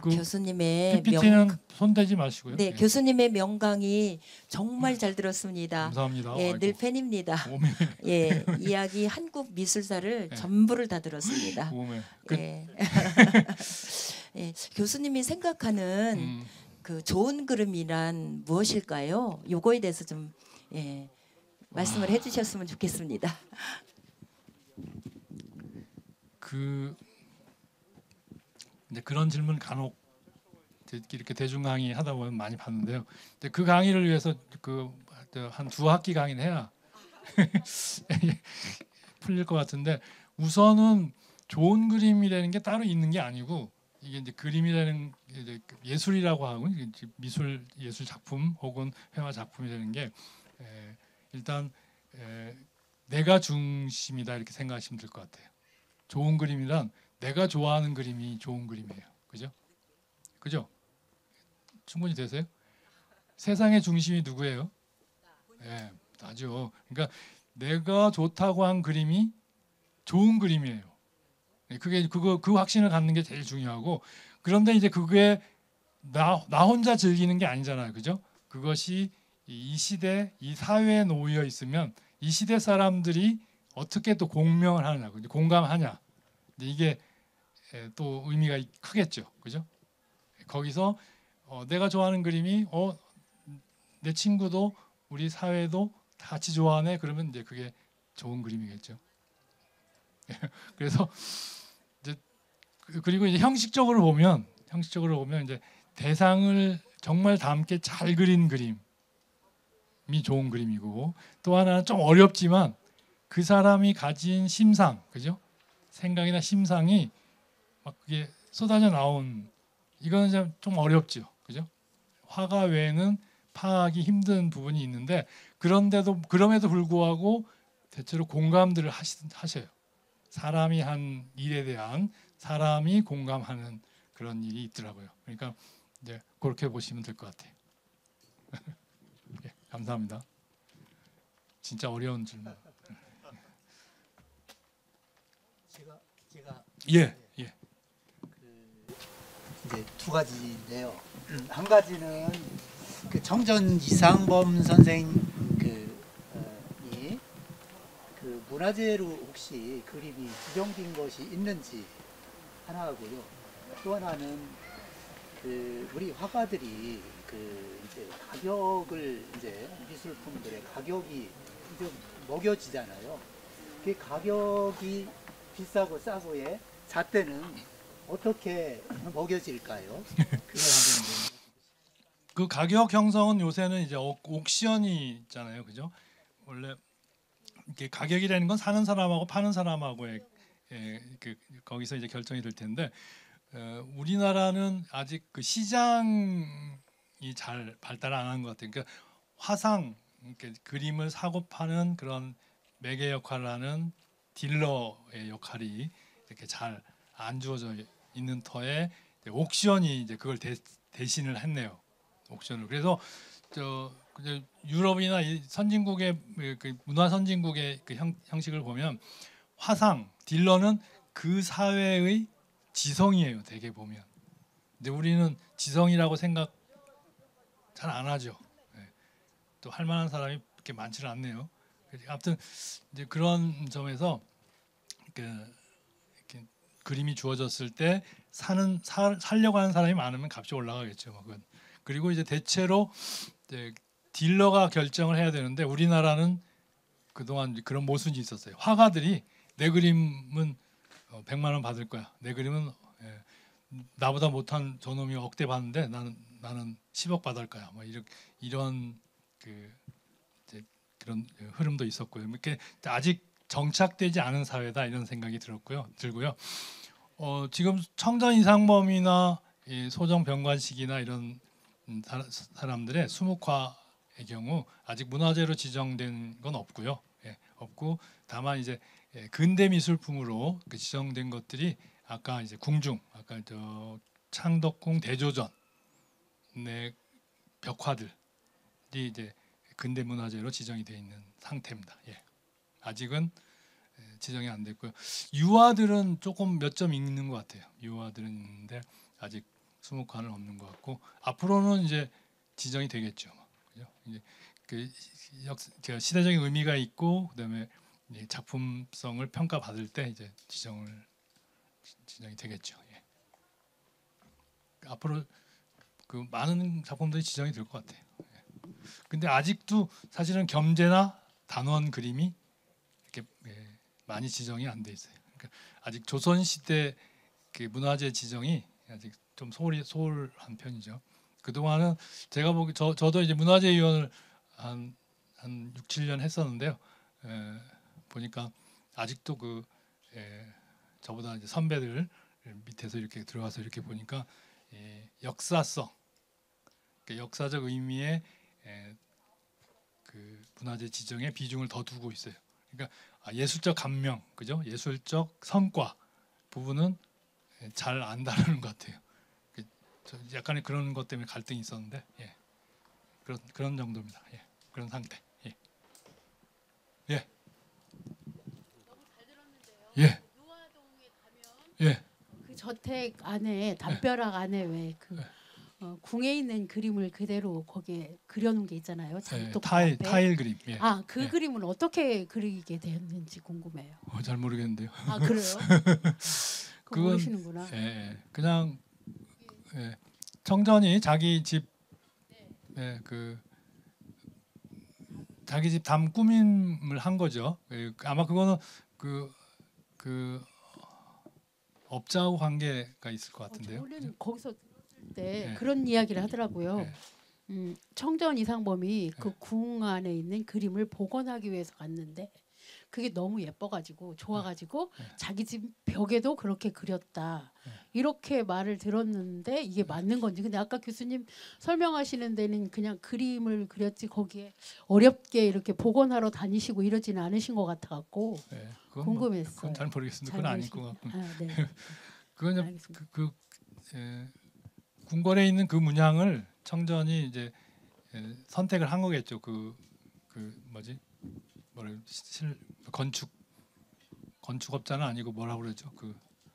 교수님의 PPT는 손대지 마시고요. 네, 예. 교수님의 명강이 정말 잘 들었습니다. 감사합니다. 예, 아이고. 늘 팬입니다. 오메. 예, 이야기 한국 미술사를 예. 전부를 다 들었습니다. 오메. 예. 예, 교수님이 생각하는 음, 그 좋은 그림이란 무엇일까요? 요거에 대해서 좀 예, 말씀을 해주셨으면 좋겠습니다. 그 이제 그런 질문 간혹 이렇게 대중 강의 하다 보면 많이 받는데요. 근데 그 강의를 위해서 그 한 두 학기 강의는 해야 풀릴 것 같은데 우선은 좋은 그림이라는 게 따로 있는 게 아니고 이게 이제 그림이라는 이제 예술이라고 하고 이제 미술 예술 작품 혹은 회화 작품이라는 게 일단 내가 중심이다 이렇게 생각하시면 될 것 같아요. 좋은 그림이란 내가 좋아하는 그림이 좋은 그림이에요. 그죠? 그죠? 충분히 되세요? 세상의 중심이 누구예요? 네, 나죠. 그러니까 내가 좋다고 한 그림이 좋은 그림이에요. 네, 그 확신을 갖는 게 제일 중요하고 그런데 이제 그게 나 혼자 즐기는 게 아니잖아요. 그죠? 그것이 이 시대, 이 사회에 놓여 있으면 이 시대 사람들이 어떻게 또 공명을 하느냐, 공감하냐. 이게 또 의미가 크겠죠. 그죠? 거기서 내가 좋아하는 그림이 내 친구도 우리 사회도 다 같이 좋아하네. 그러면 이제 그게 좋은 그림이겠죠. 그래서 이제 그리고 이제 형식적으로 보면 이제 대상을 정말 닮게 잘 그린 그림이 좋은 그림이고 또 하나는 좀 어렵지만 그 사람이 가진 심상, 그죠? 생각이나 심상이 막 그게 쏟아져 나온 이거는 좀 어렵죠, 그죠? 화가 외에는 파악이 힘든 부분이 있는데 그럼에도 불구하고 대체로 공감들을 하셔요. 사람이 한 일에 대한 사람이 공감하는 그런 일이 있더라고요. 그러니까 이제 그렇게 보시면 될 것 같아요. 예, 감사합니다. 진짜 어려운 질문. 제가 예, 예. 이제 두 가지인데요. 한 가지는 그 정전 이상범 선생 이 그 문화재로 혹시 그림이 지정된 것이 있는지 하나하고요. 또 하나는 그 우리 화가들이 그 이제 가격을 이제 미술품들의 가격이 좀 먹여지잖아요. 그 가격이 비싸고 싸고의 잣대는 어떻게 먹여질까요? 그걸 한번 그 가격 형성은 요새는 이제 옥션이 있잖아요, 그죠? 원래 이게 가격이라는 건 사는 사람하고 파는 사람하고의 거기서 이제 결정이 될 텐데 우리나라는 아직 그 시장이 잘 발달 안 한 것 같아요. 그러니까 화상 이렇게 그림을 사고 파는 그런 매개 역할을 하는 딜러의 역할이 이렇게 잘 안 주어져 있는 터에 옥션이 이제 그걸 대신을 했네요. 옥션을. 그래서 유럽이나 이 선진국의 그 문화 선진국의 그 형식을 보면 화상 딜러는 그 사회의 지성이에요. 대개 보면. 근데 우리는 지성이라고 생각 잘 안 하죠. 네. 또 할 만한 사람이 그렇게 많지는 않네요. 아무튼 이제 그런 점에서 이렇게 그림이 주어졌을 때 살려고 하는 사람이 많으면 값이 올라가겠죠. 그건. 그리고 이제 대체로 이제 딜러가 결정을 해야 되는데 우리나라는 그동안 그런 모순이 있었어요. 화가들이 내 그림은 100만 원 받을 거야. 내 그림은 나보다 못한 저놈이 억대 받는데 나는 10억 받을 거야. 뭐 이런 그런 흐름도 있었고요. 이렇게 아직 정착되지 않은 사회다 이런 생각이 들고요. 지금 청전 이상범이나 소정 병관식이나 이런 사람들의 수묵화의 경우 아직 문화재로 지정된 건 없고요. 없고 다만 이제 근대 미술품으로 지정된 것들이 아까 이제 궁중, 아까 저 창덕궁 대조전의 벽화들이 이제 근대 문화재로 지정이 되어 있는 상태입니다. 아직은 지정이 안 됐고요. 유화들은 조금 몇 점 있는 것 같아요. 유화들은 있는데 아직 수묵화는 없는 것 같고 앞으로는 이제 지정이 되겠죠. 그죠? 이제 제가 시대적인 의미가 있고 그다음에 작품성을 평가받을 때 이제 지정이 되겠죠. 앞으로 그 많은 작품들이 지정이 될 것 같아요. 근데 아직도 사실은 겸재나 단원 그림이 이렇게 많이 지정이 안 돼 있어요. 그러니까 아직 조선 시대 그 문화재 지정이 아직 좀 소홀한 편이죠. 그 동안은 제가 보기 저도 이제 문화재위원을 한 6, 7년 했었는데요. 보니까 아직도 저보다 이제 선배들 밑에서 이렇게 들어가서 이렇게 보니까 역사성, 그러니까 역사적 의미의 그 문화재 지정에 비중을 더 두고 있어요. 그러니까 예술적 감명, 그죠? 예술적 성과 부분은 잘 안 다루는 것 같아요. 약간의 그런 것 때문에 갈등이 있었는데, 그런 정도입니다. 그런 상태. 노화동에 가면 예. 그 저택 안에 담벼락 안에 왜 그 궁에 있는 그림을 그대로 거기에 그려놓은 게 있잖아요. 장독 앞에. 타일 그림. 예. 그 예. 그림은 어떻게 그리게 되었는지 궁금해요. 잘 모르겠는데요. 그래요? 그거 그건- 모르시는구나. 그냥 청전이 자기 집 자기 집 담 꾸밈을 한 거죠. 아마 그거는 그 업자하고 관계가 있을 것 같은데요. 저는 거기서 들었을 때 네. 그런 이야기를 하더라고요. 네. 청전 이상범이 그 궁 안에 있는 그림을 복원하기 위해서 갔는데 그게 너무 예뻐가지고 좋아가지고 자기 집 벽에도 그렇게 그렸다 이렇게 말을 들었는데 이게 맞는 건지. 근데 아까 교수님 설명하시는 데는 그냥 그림을 그렸지 거기에 어렵게 이렇게 복원하러 다니시고 이러지는 않으신 것 같아갖고 그건 궁금했어요. 그건 잘 모르겠습니다. 잘 그건 아닐 것 모르시니까. 같고. 네. 그건 알겠습니다. 궁궐에 있는 그 문양을 청전이 이제 선택을 한 거겠죠. 그 뭐지? 건축업자는 아니고 뭐라고 그러죠?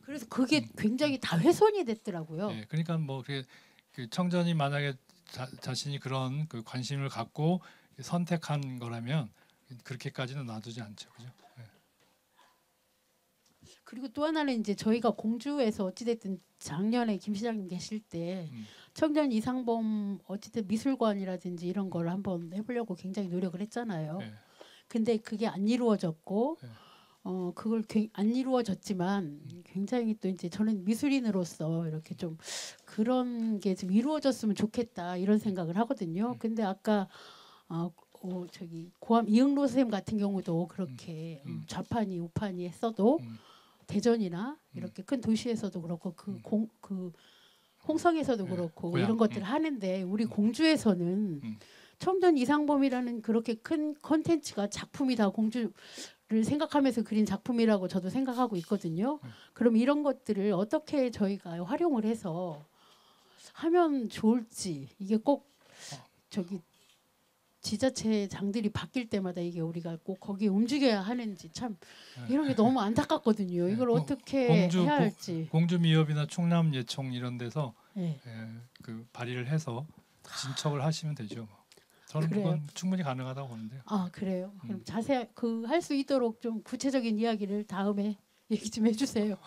그래서 그게 굉장히 다 훼손이 됐더라고요. 그러니까 뭐 그 청전이 만약에 자신이 그런 그 관심을 갖고 선택한 거라면 그렇게까지는 놔두지 않죠, 그죠? 그리고 또 하나는 이제 저희가 공주에서 어찌됐든 작년에 김 시장님 계실 때 청전 이상범 어찌됐든 미술관이라든지 이런 걸 한번 해보려고 굉장히 노력을 했잖아요. 근데 그게 안 이루어졌고 그걸 안 이루어졌지만 굉장히 또 이제 저는 미술인으로서 이렇게 좀 그런 게 좀 이루어졌으면 좋겠다 이런 생각을 하거든요. 근데 아까 저기 고암 이응로 선생님 같은 경우도 그렇게 좌판이 우판이 했어도 대전이나 이렇게 큰 도시에서도 그렇고 그 홍성에서도 그렇고 고향. 이런 것들을 하는데 우리 공주에서는 청전 이상범이라는 그렇게 큰 컨텐츠가 작품이 다 공주를 생각하면서 그린 작품이라고 저도 생각하고 있거든요. 그럼 이런 것들을 어떻게 저희가 활용을 해서 하면 좋을지 이게 꼭 저기 지자체장들이 바뀔 때마다 이게 우리가 꼭 거기에 움직여야 하는지 참 이런 게 너무 안타깝거든요. 이걸 어떻게 해야 할지. 공주미협이나 충남 예총 이런 데서 네. 그 발의를 해서 진척을 하시면 되죠. 저는 그래요. 그건 충분히 가능하다고 보는데요. 그래요. 그럼 자세히 그 할 수 있도록 좀 구체적인 이야기를 다음에 얘기 좀 해주세요.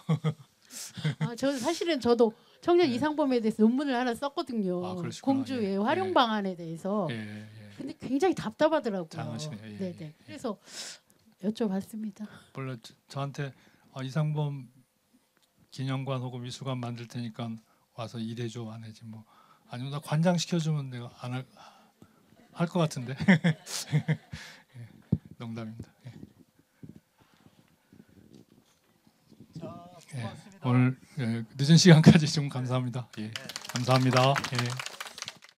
저는 사실은 저도 청년 이상범에 대해서 논문을 하나 썼거든요. 그러시구나. 공주의 활용 방안에 대해서. 근데 굉장히 답답하더라고요. 장하시네. 네네. 그래서 여쭤봤습니다. 원래 저한테 이상범 기념관 혹은 미술관 만들 테니까 와서 일해줘 안 해지 뭐 아니면 나 관장 시켜주면 내가 안 할 것 같은데. 농담입니다. 자, 고맙습니다. 오늘 늦은 시간까지 좀 감사합니다. 감사합니다.